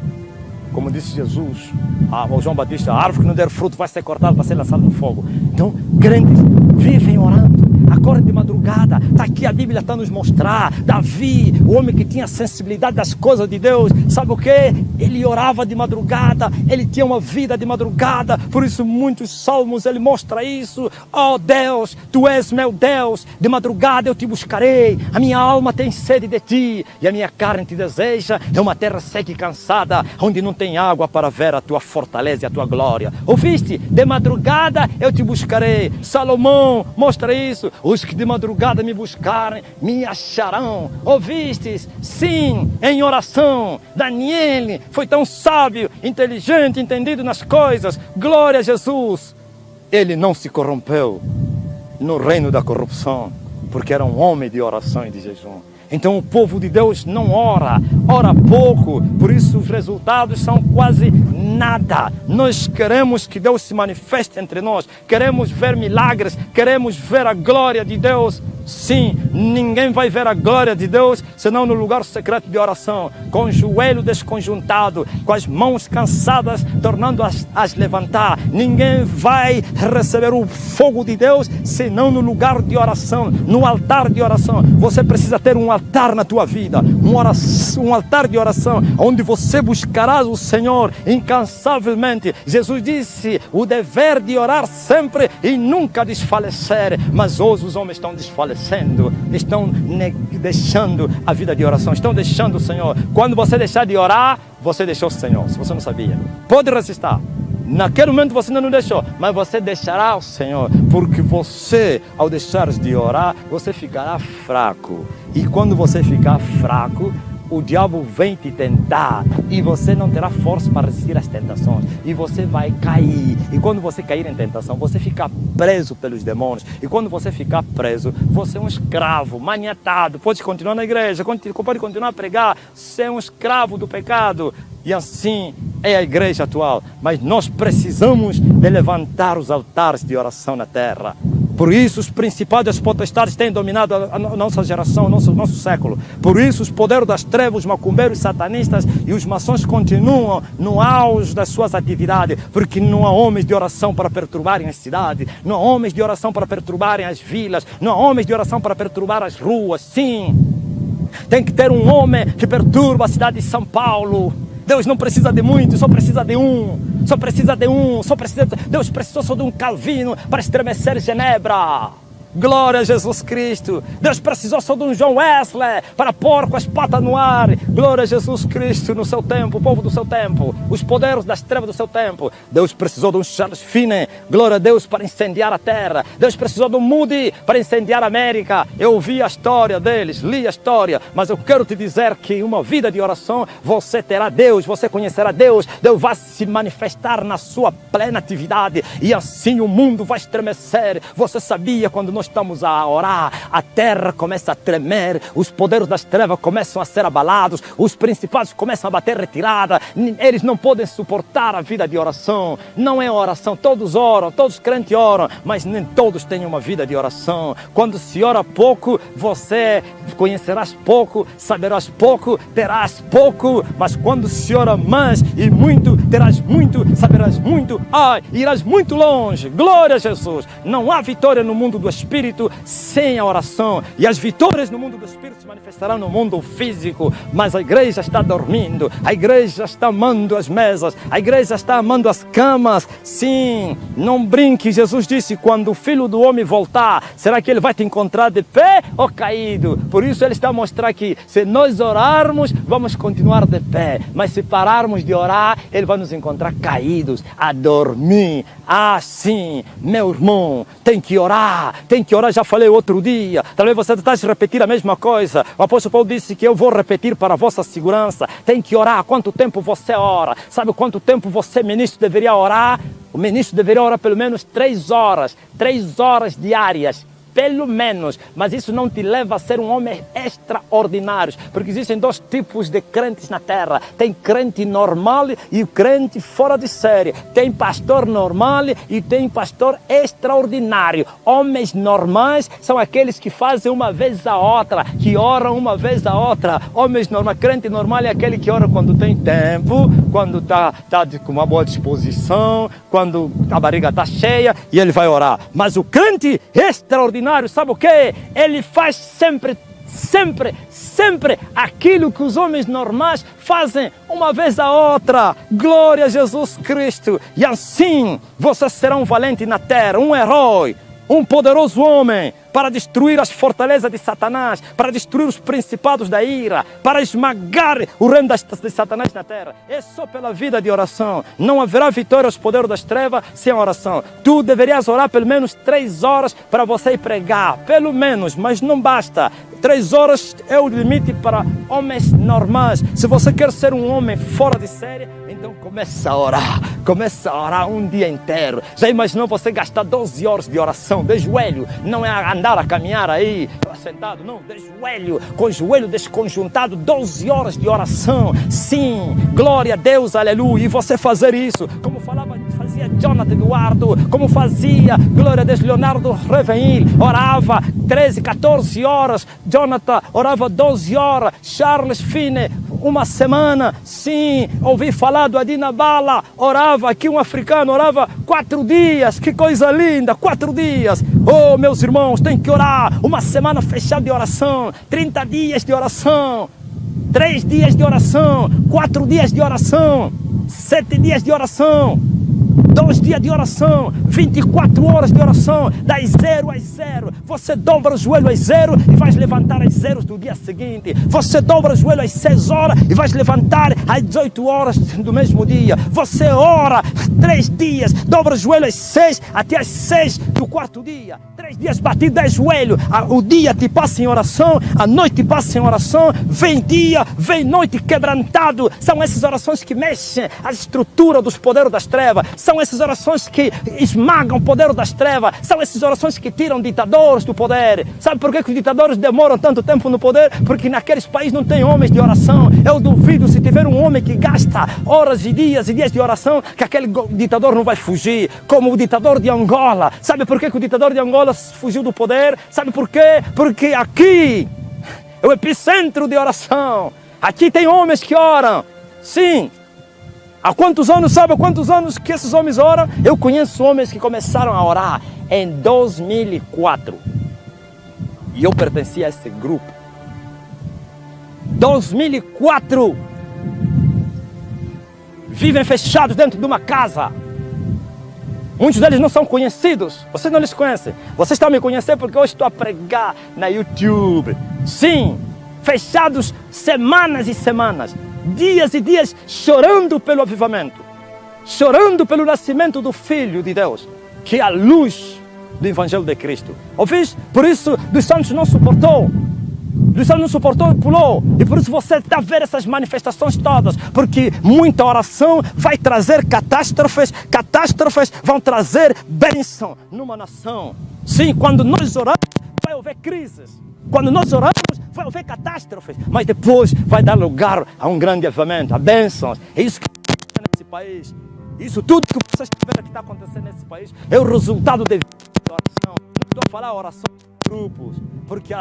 Como disse Jesus ao João Batista, a árvore que não der fruto vai ser cortada para ser lançada no fogo. Então, crentes, vivem orando. Acorde de madrugada. Está aqui, a Bíblia está nos mostrar. Davi, o homem que tinha sensibilidade das coisas de Deus, sabe o que? Ele orava de madrugada, ele tinha uma vida de madrugada. Por isso muitos salmos ele mostra isso. Oh Deus, tu és meu Deus, de madrugada eu te buscarei. A minha alma tem sede de ti e a minha carne te deseja. É uma terra seca e cansada, onde não tem água para ver a tua fortaleza e a tua glória. Ouviste? De madrugada eu te buscarei. Salomão mostra isso. Os que de madrugada me buscarem, me acharão. Ouvistes? Sim, em oração. Daniel foi tão sábio, inteligente, entendido nas coisas. Glória a Jesus. Ele não se corrompeu no reino da corrupção, porque era um homem de oração e de jejum. Então o povo de Deus não ora pouco, por isso os resultados são quase nada. Nós queremos que Deus se manifeste entre nós, queremos ver milagres, queremos ver a glória de Deus, Sim, ninguém vai ver a glória de Deus senão no lugar secreto de oração, com o joelho desconjuntado, com as mãos cansadas, tornando-as a levantar. Ninguém vai receber o fogo de Deus senão no lugar de oração, no altar de oração. Você precisa ter um altar na tua vida, um altar de oração, onde você buscarás o Senhor incansavelmente. Jesus disse o dever de orar sempre e nunca desfalecer, mas hoje os homens estão desfalecendo, estão deixando a vida de oração, estão deixando o Senhor. Quando você deixar de orar, você deixou o Senhor, se você não sabia. Pode resistir. Naquele momento você ainda não deixou, mas você deixará o Senhor, porque você, ao deixar de orar, você ficará fraco. E quando você ficar fraco, o diabo vem te tentar e você não terá força para resistir às tentações e você vai cair. E quando você cair em tentação, você fica preso pelos demônios. E quando você ficar preso, você é um escravo, maniatado. Pode continuar na igreja, pode continuar a pregar, ser um escravo do pecado. E assim é a igreja atual. Mas nós precisamos de levantar os altares de oração na terra. Por isso os principados e as potestades têm dominado a nossa geração, nosso século. Por isso os poderes das trevas, os macumbeiros, satanistas e os maçons continuam no auge das suas atividades, porque não há homens de oração para perturbarem as cidades, não há homens de oração para perturbarem as vilas, não há homens de oração para perturbar as ruas. Sim, tem que ter um homem que perturba a cidade de São Paulo. Deus não precisa de muito, só precisa de um. Deus precisou só de um Calvino para estremecer Genebra. Glória a Jesus Cristo. Deus precisou só de um John Wesley para pôr com as patas no ar. Glória a Jesus Cristo no seu tempo, o povo do seu tempo, os poderes das trevas do seu tempo. Deus precisou de um Charles Finney, glória a Deus, para incendiar a terra. Deus precisou de um Moody para incendiar a América. Eu ouvi a história deles, li a história, mas eu quero te dizer que uma vida de oração, você terá Deus, você conhecerá Deus. Deus vai se manifestar na sua plena atividade e assim o mundo vai estremecer. Você sabia, quando nós estamos a orar, a terra começa a tremer, os poderes das trevas começam a ser abalados, os principados começam a bater retirada, eles não podem suportar a vida de oração. Não é oração, todos oram, todos crentes oram, mas nem todos têm uma vida de oração. Quando se ora pouco, você conhecerás pouco, saberás pouco, terás pouco, mas quando se ora mais e muito, terás muito, saberás muito, irás muito longe. Glória a Jesus. Não há vitória no mundo do Espírito sem a oração, e as vitórias no mundo do Espírito se manifestarão no mundo físico. Mas a igreja está dormindo, a igreja está amando as mesas, a igreja está amando as camas. Sim, não brinque. Jesus disse: quando o Filho do Homem voltar, será que ele vai te encontrar de pé ou caído? Por isso ele está a mostrar que se nós orarmos, vamos continuar de pé, mas se pararmos de orar, ele vai nos encontrar caídos, a dormir. Sim, meu irmão, tem que orar. Já falei outro dia, talvez você está a repetir a mesma coisa. O apóstolo Paulo disse que eu vou repetir para a vossa segurança. Tem que orar. Quanto tempo você ora? Sabe quanto tempo você, ministro, deveria orar? O ministro deveria orar pelo menos 3 horas diárias. Pelo menos, mas isso não te leva a ser um homem extraordinário, porque existem 2 tipos de crentes na terra: tem crente normal e crente fora de série, tem pastor normal e tem pastor extraordinário. Homens normais são aqueles que fazem uma vez a outra, que oram uma vez a outra. Homens normais, crente normal é aquele que ora quando tem tempo, quando está com uma boa disposição, quando a barriga está cheia, e ele vai orar. Mas o crente extraordinário, sabe o que? Ele faz sempre aquilo que os homens normais fazem uma vez a outra. Glória a Jesus Cristo. E assim você será um valente na terra, um herói, um poderoso homem para destruir as fortalezas de Satanás, para destruir os principados da ira, para esmagar o reino de Satanás na terra. É só pela vida de oração. Não haverá vitória aos poderes das trevas sem oração. Tu deverias orar pelo menos 3 horas para você ir pregar, pelo menos, mas não basta. 3 horas é o limite para homens normais. Se você quer ser um homem fora de série, então começa a orar um dia inteiro. Já imaginou você gastar 12 horas de oração de joelho? Não é andar a caminhar aí sentado, não, de joelho, com o joelho desconjuntado, 12 horas de oração. Sim, glória a Deus, aleluia. E você fazer isso, como falava, fazia Jonathan Eduardo, como fazia, glória a Deus, Leonardo Revenil, orava 13, 14 horas, Jonathan orava 12 horas, Charles Fine, uma semana, sim, ouvi falar do Adina Bala, orava aqui um africano, orava 4 dias, que coisa linda, 4 dias, oh meus irmãos, tem que orar, uma semana fechada de oração, 30 dias de oração, 3 dias de oração, 4 dias de oração, 7 dias de oração, 2 dias de oração, 24 horas de oração, das 0 às 0. Você dobra o joelho às 0 e vai levantar às 0 do dia seguinte. Você dobra o joelho às 6 horas e vai levantar às 18 horas do mesmo dia. Você ora 3 dias, dobra o joelho às 6 até às 6 do 4º dia. 3 dias batido de joelho. O dia te passa em oração, a noite te passa em oração. Vem dia, vem noite quebrantado. São essas orações que mexem a estrutura dos poderes das trevas. São essas orações que esmagam o poder das trevas. São essas orações que tiram ditadores do poder. Sabe por que os ditadores demoram tanto tempo no poder? Porque naqueles países não tem homens de oração. Eu duvido, se tiver um homem que gasta horas e dias de oração, que aquele ditador não vai fugir. Como o ditador de Angola. Sabe por que o ditador de Angola fugiu do poder? Sabe por quê? Porque aqui é o epicentro de oração. Aqui tem homens que oram. Sim. Há quantos anos, sabe há quantos anos que esses homens oram? Eu conheço homens que começaram a orar em 2004. E eu pertencia a esse grupo. 2004. Vivem fechados dentro de uma casa. Muitos deles não são conhecidos. Vocês não lhes conhecem. Vocês estão a me conhecer porque hoje estou a pregar na YouTube. Sim, fechados semanas e semanas. Dias e dias chorando pelo avivamento, chorando pelo nascimento do Filho de Deus, que é a luz do Evangelho de Cristo. Ouviste? Por isso dos santos não suportou. Dos santos não suportou e pulou. E por isso você está a ver essas manifestações todas. Porque muita oração vai trazer catástrofes. Catástrofes vão trazer bênção numa nação. Sim, quando nós oramos, vai haver crises. Quando nós oramos, vai haver catástrofes, mas depois vai dar lugar a um grande avivamento, a bênçãos. É isso que está nesse país. Isso tudo que vocês estão vendo que está acontecendo nesse país é o resultado da oração. Não estou a falar oração de grupos, porque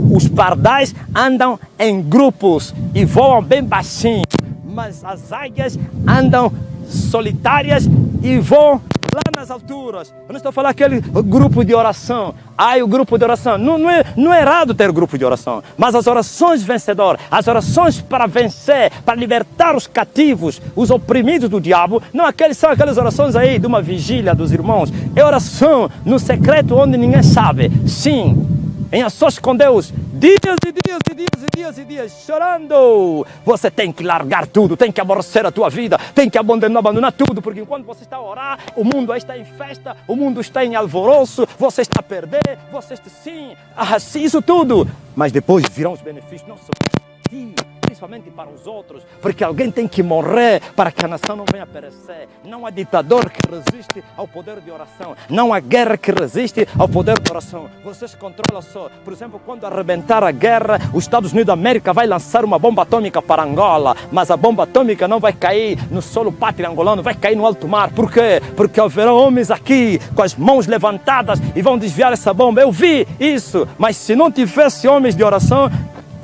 os pardais andam em grupos e voam bem baixinho, mas as águias andam solitárias e voam lá nas alturas. Eu não estou a falar aquele grupo de oração. O grupo de oração. Não é errado ter grupo de oração. Mas as orações vencedoras, as orações para vencer, para libertar os cativos, os oprimidos do diabo, não são aquelas orações aí de uma vigília dos irmãos. É oração no secreto onde ninguém sabe. Sim, em ações com Deus, dias e dias e dias e dias e dias, chorando. Você tem que largar tudo, tem que aborrecer a tua vida, tem que abandonar tudo, porque enquanto você está a orar, o mundo está em festa, o mundo está em alvoroço, você está a perder, você está sim, isso tudo. Mas depois virão os benefícios, não só para ti, principalmente para os outros, porque alguém tem que morrer para que a nação não venha a perecer. Não há ditador que resiste ao poder de oração. Não há guerra que resiste ao poder de oração. Vocês controlam só. Por exemplo, quando arrebentar a guerra, os Estados Unidos da América vai lançar uma bomba atômica para Angola, mas a bomba atômica não vai cair no solo pátrio angolano, vai cair no alto mar. Por quê? Porque haverão homens aqui com as mãos levantadas e vão desviar essa bomba. Eu vi isso, mas se não tivesse homens de oração,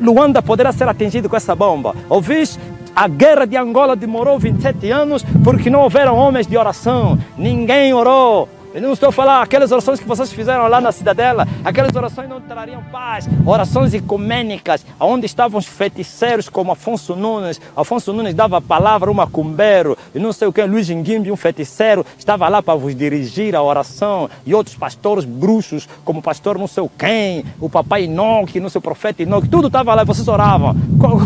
Luanda poderá ser atingido com essa bomba. Ouviste? A guerra de Angola demorou 27 anos porque não houveram homens de oração. Ninguém orou. Eu não estou a falar aquelas orações que vocês fizeram lá na Cidadela. Aquelas orações não trariam paz. Orações ecumênicas, onde estavam os feiticeiros como Afonso Nunes. Afonso Nunes dava a palavra, um macumbeiro. E não sei o que, Luiz Nguimbi, um feiticeiro, estava lá para vos dirigir a oração. E outros pastores bruxos, como o pastor não sei quem, o papai Enoque, não sei o profeta Enoque. Tudo estava lá e vocês oravam.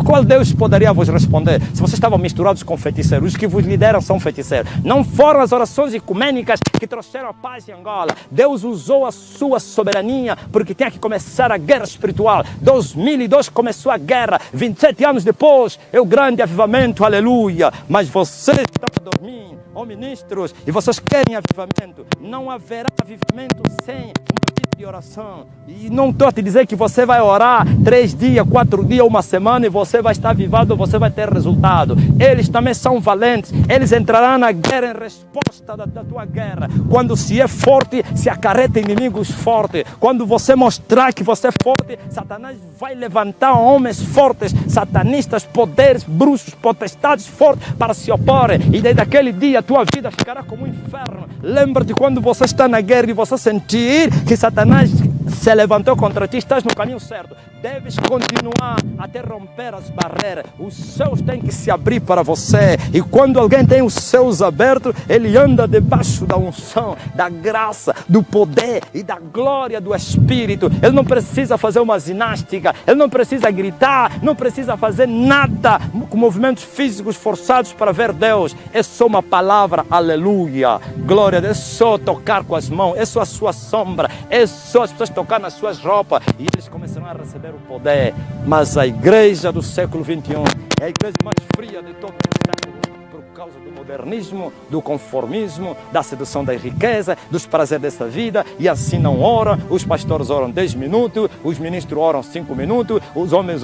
Qual Deus poderia vos responder? Se vocês estavam misturados com feiticeiros. Os que vos lideram são feiticeiros. Não foram as orações ecumênicas que trouxeram a paz em Angola. Deus usou a sua soberania porque tinha que começar a guerra espiritual. 2002 começou a guerra. 27 anos depois é o grande avivamento, aleluia. Mas vocês estão a dormir, ministros, e vocês querem avivamento. Não haverá avivamento sem uma vida de oração. E não estou a te dizer que você vai orar 3 dias, 4 dias, uma semana e você vai estar avivado, você vai ter resultado. Eles também são valentes. Eles entrarão na guerra em resposta da tua guerra. Quando se é forte, se acarreta inimigos fortes. Quando você mostrar que você é forte, Satanás vai levantar homens fortes, satanistas, poderes, bruxos, potestades fortes para se oporem. E desde aquele dia a tua vida ficará como um inferno. Lembra-te quando você está na guerra e você sentir que Satanás se levantou contra ti, estás no caminho certo. Deves continuar até romper as barreiras. Os céus têm que se abrir para você. E quando alguém tem os céus abertos, ele anda debaixo da unção, da graça, do poder e da glória do Espírito. Ele não precisa fazer uma ginástica, ele não precisa gritar, não precisa fazer nada com movimentos físicos forçados para ver Deus. É só uma palavra, aleluia, glória a Deus. É só tocar com as mãos, é só a sua sombra, é só as pessoas tocar nas suas roupas e eles começarão a receber o poder. Mas a igreja do século XXI é a igreja mais fria de todo o século, por causa do modernismo, do conformismo, da sedução da riqueza, dos prazeres dessa vida, e assim não oram. Os pastores oram 10 minutos, os ministros oram 5 minutos, os homens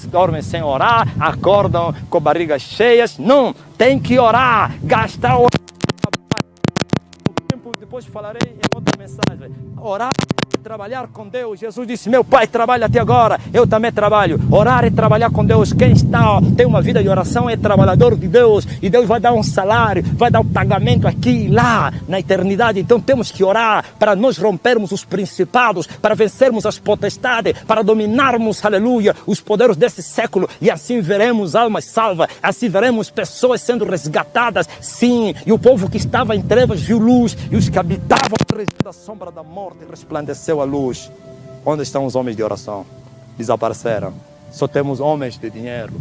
dormem sem orar, acordam com barrigas cheias. Não, tem que orar, gastar o tempo. Depois falarei em outra mensagem. Orar, trabalhar com Deus. Jesus disse: meu Pai trabalha até agora, eu também trabalho. Orar é trabalhar com Deus. Quem tem uma vida de oração é trabalhador de Deus, e Deus vai dar um salário, vai dar um pagamento aqui e lá na eternidade. Então temos que orar para nós rompermos os principados, para vencermos as potestades, para dominarmos, aleluia, os poderes desse século, e assim veremos almas salvas, assim veremos pessoas sendo resgatadas, sim. E o povo que estava em trevas viu luz, e os que habitavam na região da sombra da morte resplandeceu a luz. Onde estão os homens de oração? Desapareceram. Só temos homens de dinheiro,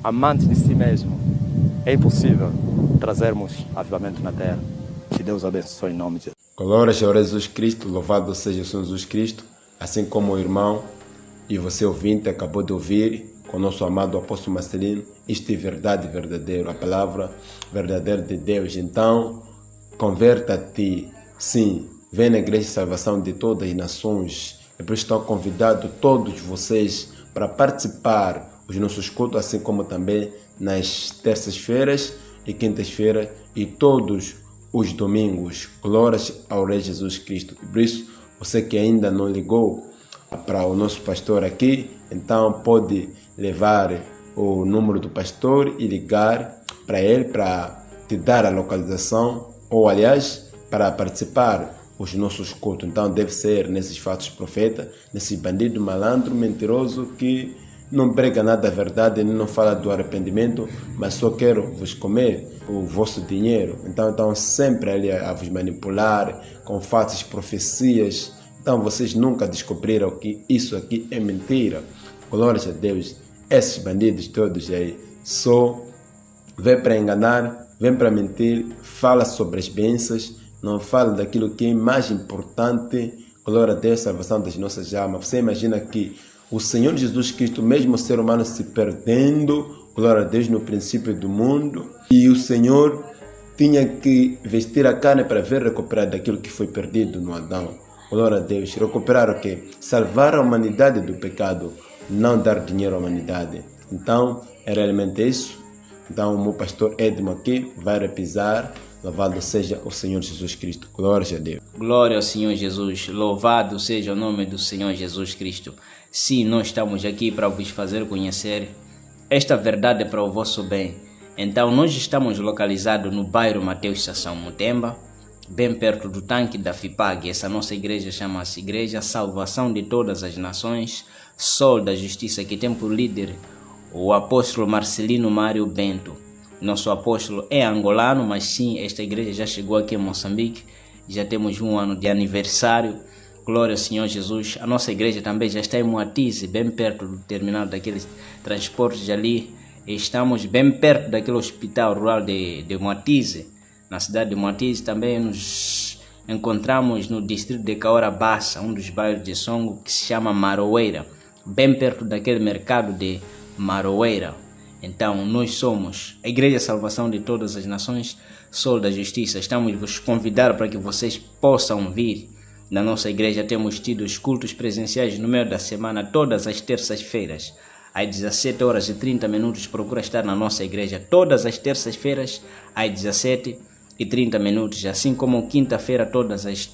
amantes de si mesmo. É impossível trazermos avivamento na terra. Que Deus abençoe em nome de Jesus. Glória a Jesus Cristo, louvado seja o Senhor Jesus Cristo, assim como o irmão e você ouvinte acabou de ouvir com o nosso amado apóstolo Marcelino. Isto é verdade verdadeira, a palavra verdadeira de Deus. Então, converta-te, sim. Vem na Igreja de Salvação de todas as nações. E por isso estão convidados todos vocês para participar dos nossos cultos, assim como também nas terças-feiras e quintas-feiras e todos os domingos. Glórias ao Rei Jesus Cristo. E por isso, você que ainda não ligou para o nosso pastor aqui, então pode levar o número do pastor e ligar para ele para te dar a localização, ou aliás, para participar os nossos cultos. Então deve ser nesses falsos profetas, nesse bandido malandro, mentiroso, que não prega nada a verdade, não fala do arrependimento, mas só quero vos comer o vosso dinheiro. Então estão sempre ali a vos manipular com falsas profecias. Então vocês nunca descobriram que isso aqui é mentira. Glória a Deus. Esses bandidos todos aí só vêm para enganar, vêm para mentir, fala sobre as bênçãos, não fala daquilo que é mais importante. Glória a Deus, salvação das nossas almas. Você imagina que o Senhor Jesus Cristo, mesmo o ser humano se perdendo, glória a Deus, no princípio do mundo, e o Senhor tinha que vestir a carne para ver recuperar daquilo que foi perdido no Adão. Glória a Deus. Recuperar o quê? Salvar a humanidade do pecado, não dar dinheiro à humanidade. Então, é realmente isso. Então, o meu pastor Edmo aqui vai repisar. Louvado seja o Senhor Jesus Cristo. Glória a Deus. Glória ao Senhor Jesus. Louvado seja o nome do Senhor Jesus Cristo. Sim, nós estamos aqui para vos fazer conhecer esta verdade para o vosso bem. Então, nós estamos localizados no bairro Mateus Sassão Mutemba, bem perto do tanque da FIPAG. Essa nossa igreja chama-se Igreja Salvação de Todas as Nações, Sol da Justiça, que tem por líder o apóstolo Marcelino Mário Bento. Nosso apóstolo é angolano, mas sim, esta igreja já chegou aqui em Moçambique. Já temos 1 ano de aniversário. Glória ao Senhor Jesus. A nossa igreja também já está em Moatize, bem perto do terminal daqueles transportes ali. Estamos bem perto daquele hospital rural de Moatize. Na cidade de Moatize também nos encontramos no distrito de Caora Bassa, um dos bairros de Songo, que se chama Maroeira, bem perto daquele mercado de Maroeira. Então, nós somos a Igreja Salvação de Todas as Nações, Sol da Justiça. Estamos vos convidar para que vocês possam vir na nossa igreja. Temos tido os cultos presenciais no meio da semana, todas as terças-feiras, às 17h30. Procura estar na nossa igreja todas as terças-feiras, às 17h30. Assim como quinta-feira, todas as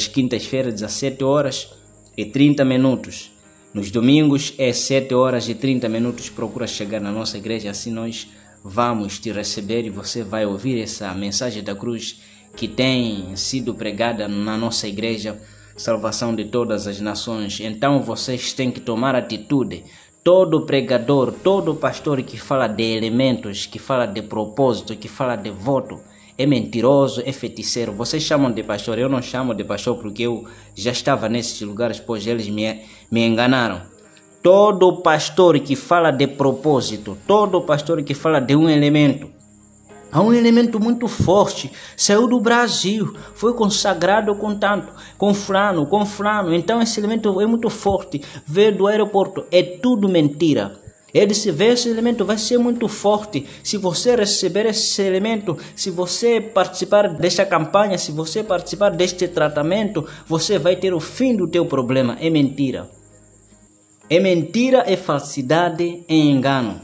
quintas-feiras, 17h30. Nos domingos é 7h30. Procura chegar na nossa igreja, assim nós vamos te receber e você vai ouvir essa mensagem da cruz que tem sido pregada na nossa igreja, salvação de todas as nações. Então vocês têm que tomar atitude. Todo pregador, todo pastor que fala de elementos, que fala de propósito, que fala de voto, é mentiroso, é feiticeiro. Vocês chamam de pastor, eu não chamo de pastor porque eu já estava nesses lugares, pois eles me enganaram. Todo pastor que fala de propósito, todo pastor que fala de um elemento, há um elemento muito forte, saiu do Brasil, foi consagrado com fulano, então esse elemento é muito forte, veio do aeroporto, é tudo mentira. Ele se vê, esse elemento vai ser muito forte. Se você receber esse elemento, se você participar desta campanha, se você participar deste tratamento, você vai ter o fim do teu problema. É mentira. É mentira, é falsidade, é engano.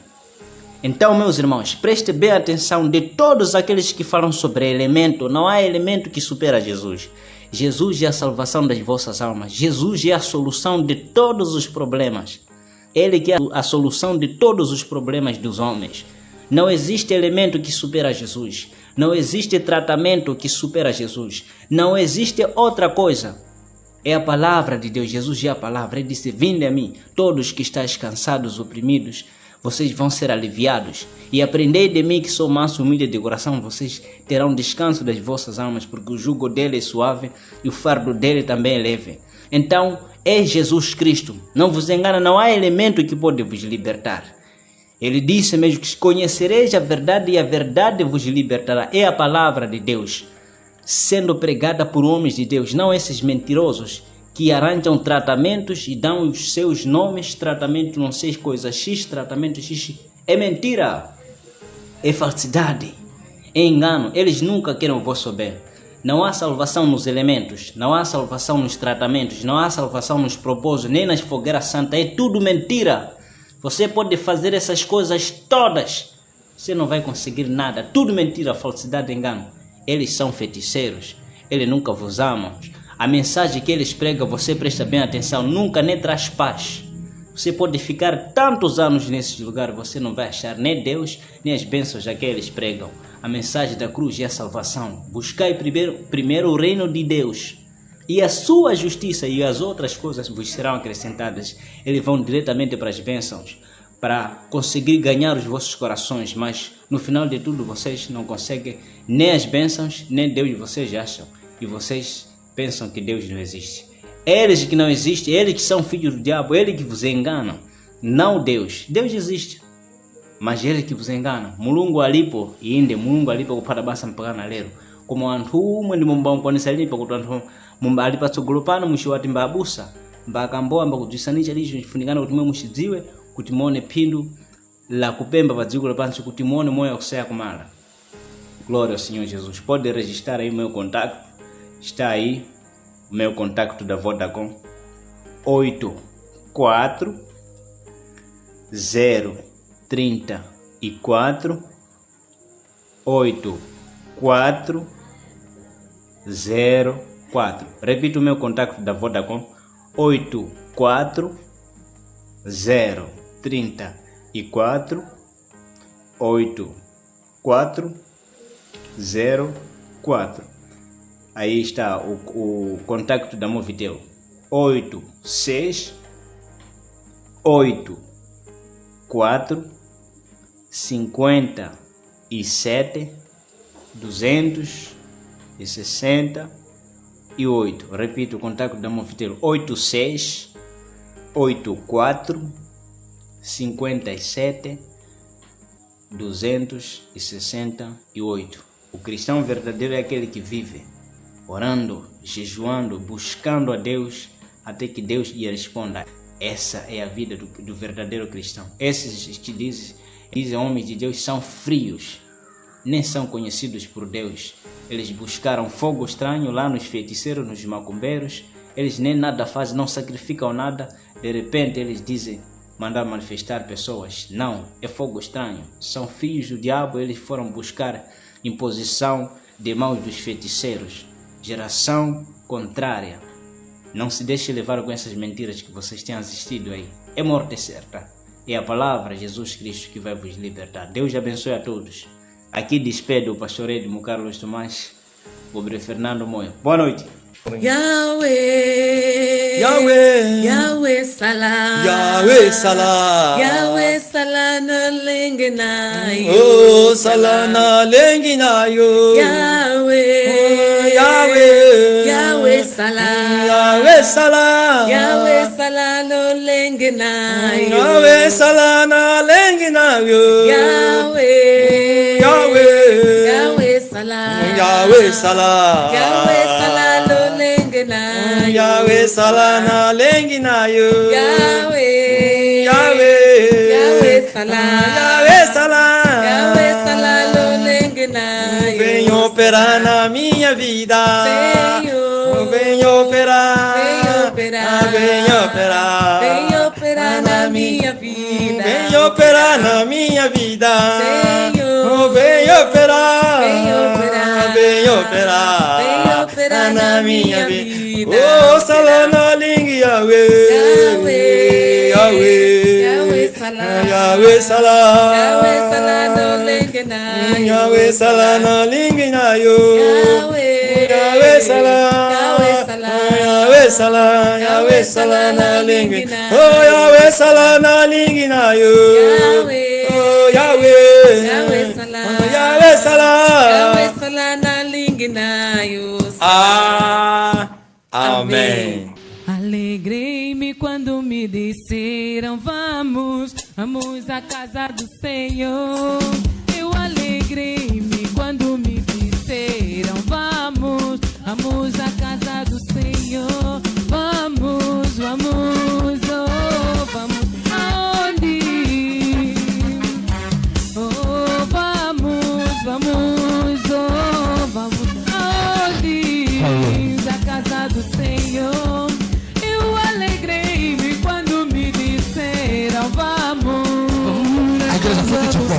Então, meus irmãos, preste bem atenção de todos aqueles que falam sobre elemento. Não há elemento que supera Jesus. Jesus é a salvação das vossas almas. Jesus é a solução de todos os problemas. Ele que é a solução de todos os problemas dos homens. Não existe elemento que supera Jesus. Não existe tratamento que supera Jesus. Não existe outra coisa. É a palavra de Deus. Jesus é a palavra. Ele disse: vinde a mim, todos que estáis cansados, oprimidos, vocês vão ser aliviados. E aprendei de mim, que sou manso e humilde de coração, vocês terão descanso das vossas almas, porque o jugo dele é suave e o fardo dele também é leve. Então, é Jesus Cristo. Não vos engana, não há elemento que pode vos libertar. Ele disse mesmo que conhecereis a verdade e a verdade vos libertará. É a palavra de Deus, sendo pregada por homens de Deus, não esses mentirosos que arranjam tratamentos e dão os seus nomes, tratamento não sei coisa X, tratamento X. É mentira, é falsidade, é engano. Eles nunca querem o vosso bem. Não há salvação nos elementos, não há salvação nos tratamentos, não há salvação nos propósitos, nem nas fogueiras santas. É tudo mentira. Você pode fazer essas coisas todas, você não vai conseguir nada. Tudo mentira, falsidade, engano. Eles são feiticeiros, eles nunca vos amam. A mensagem que eles pregam, você presta bem atenção, nunca nem traz paz. Você pode ficar tantos anos nesse lugar, você não vai achar nem Deus, nem as bênçãos que eles pregam. A mensagem da cruz é a salvação. Buscai primeiro o reino de Deus e a sua justiça, e as outras coisas vos serão acrescentadas. Eles vão diretamente para as bênçãos, para conseguir ganhar os vossos corações, mas no final de tudo vocês não conseguem nem as bênçãos, nem Deus vocês acham, e vocês pensam que Deus não existe. Eles que não existem, eles que são filhos do diabo, eles que vos enganam, não Deus. Deus existe, mas ele que vos engana. Mulungu alipo iinde mulungu alipo kupata basa mpaka na lero como anthu umwe ndi mumbamponesa lini pakuti anthu ali patsogolo mwisho wati mbabusa mbakamboa mbakudzisanisha licho chifunikana kuti mwe mushidziwe kuti muone phindu la kupemba pa dziko lapansi, kuti muone moyo kusaya kumala. Glória ao Senhor Jesus. Pode registrar aí o meu contato. Está aí o meu contato da Vodacom: 84 034 8404. Repito o meu contato da Vodacom: 84 034 8404. Aí está o contato da Movitel: 86 84 57 268. Repito o contato da Movitel: 86 84 57 268. O cristão verdadeiro é aquele que vive orando, jejuando, buscando a Deus, até que Deus lhe responda. Essa é a vida do verdadeiro cristão. Esses que dizem homens de Deus são frios, nem são conhecidos por Deus. Eles buscaram fogo estranho lá nos feiticeiros, nos macumbeiros. Eles nem nada fazem, não sacrificam nada. De repente eles dizem, mandar manifestar pessoas. Não, é fogo estranho. São filhos do diabo, eles foram buscar imposição de mãos dos feiticeiros. Geração contrária. Não se deixe levar com essas mentiras que vocês têm assistido aí. É morte certa. É a palavra Jesus Cristo que vai vos libertar. Deus abençoe a todos. Aqui despede o pastor Edmo Carlos Tomás, o Bre Fernando Moyo. Boa noite. Yahweh, Yahweh, Yahweh Salah, Yahweh Salah, Yahweh Salah na lengenai, oh Salah na lenginayo, Yahweh, Yahweh, Yahweh Salah, Yahweh Salah, Yahweh Salah no lengenai, Yahweh Salah na lenginayo, Yahweh, Yahweh, Yahweh Salah, Yahweh Salah, Yahweh Salah no lengenai, Yahweh Salah na lenginayo, Yahweh, Yahweh, Yahweh Salah, Yahweh Salah, Yahweh Salah no lengenai, vem operar na minha vida, Senhor, vem operar, vem operar, vem operar, vem operar na minha vida, vem operar na minha vida, Senhor, vem operar, vem operar, vem operar, vem operar na minha vida. Oh, Salah na ling Yahweh, Yahweh, Yahweh, Yahweh Salah, Yahweh Salah, Yahweh Salah no lengenai, Yahweh Salah na linginayo, Yahweh, Yahweh Salah, Yahweh Salah, Yahweh Salah, Yahweh Salah na linginayo, Yahweh, oh Yahweh Salah na linginayo, Yahweh, oh Yahweh, Yahweh Salah, Yahweh Salah, Yahweh Salah na lengenai. Amém. Alegrei-me quando me disseram vamos, vamos à casa do Senhor. Eu alegrei-me quando me disseram vamos, vamos à casa do Senhor. Vamos, vamos, oh, vamos aonde? Oh, vamos, vamos, oh, vamos aonde? À casa do Senhor. Eu alegrei-me quando me disseram vamos. A igreja fica de pé.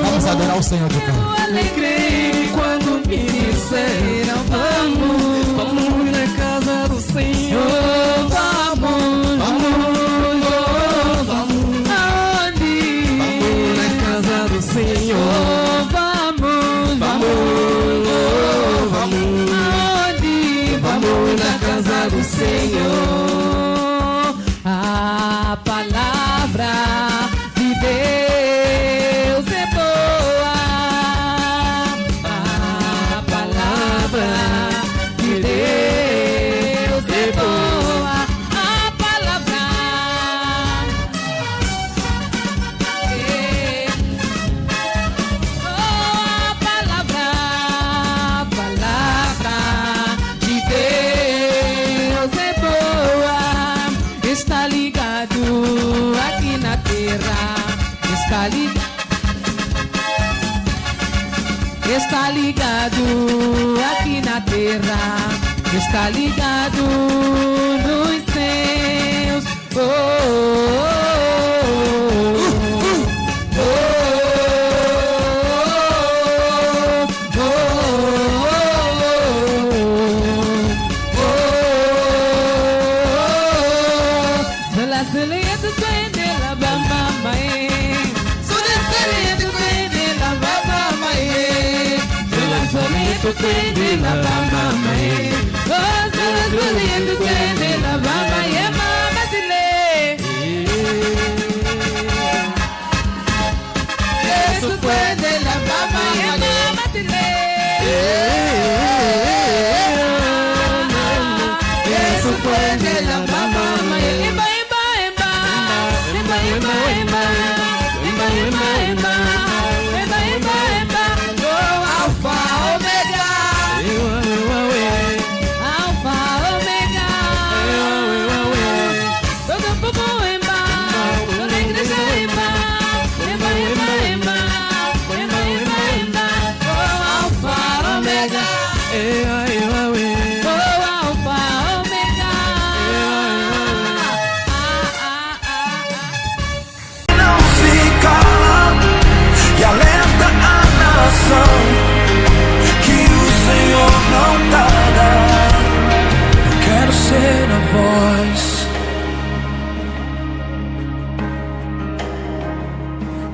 Vamos adorar o Senhor de pé. Eu alegrei-me quando me disseram vamos, vamos na casa do Senhor. Vamos, vamos, oh, vamos aonde? Vamos na casa do Senhor. Vamos, vamos, oh, vamos aonde? Vamos na casa do Senhor. A palavra de Deus é boa. A palavra de Deus é boa. A palavra a palavra de Deus é boa. Está ligado aqui na terra. Está ligado aqui na terra. Está ligado nos céus. Oh, oh, oh, oh, oh, oh, oh. Sola soleado quando ela bamba mae. Sola soleado quando ela bamba mae. Sola soleado quando ela bamba mae. Oh, sola soleado quando ela bamba mae. Mama zile.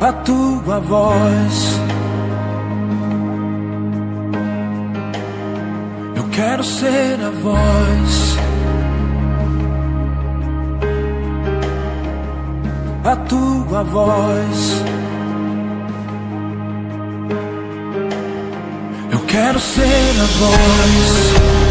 a tua voz. Eu quero ser a voz, a tua voz. Eu quero ser a voz.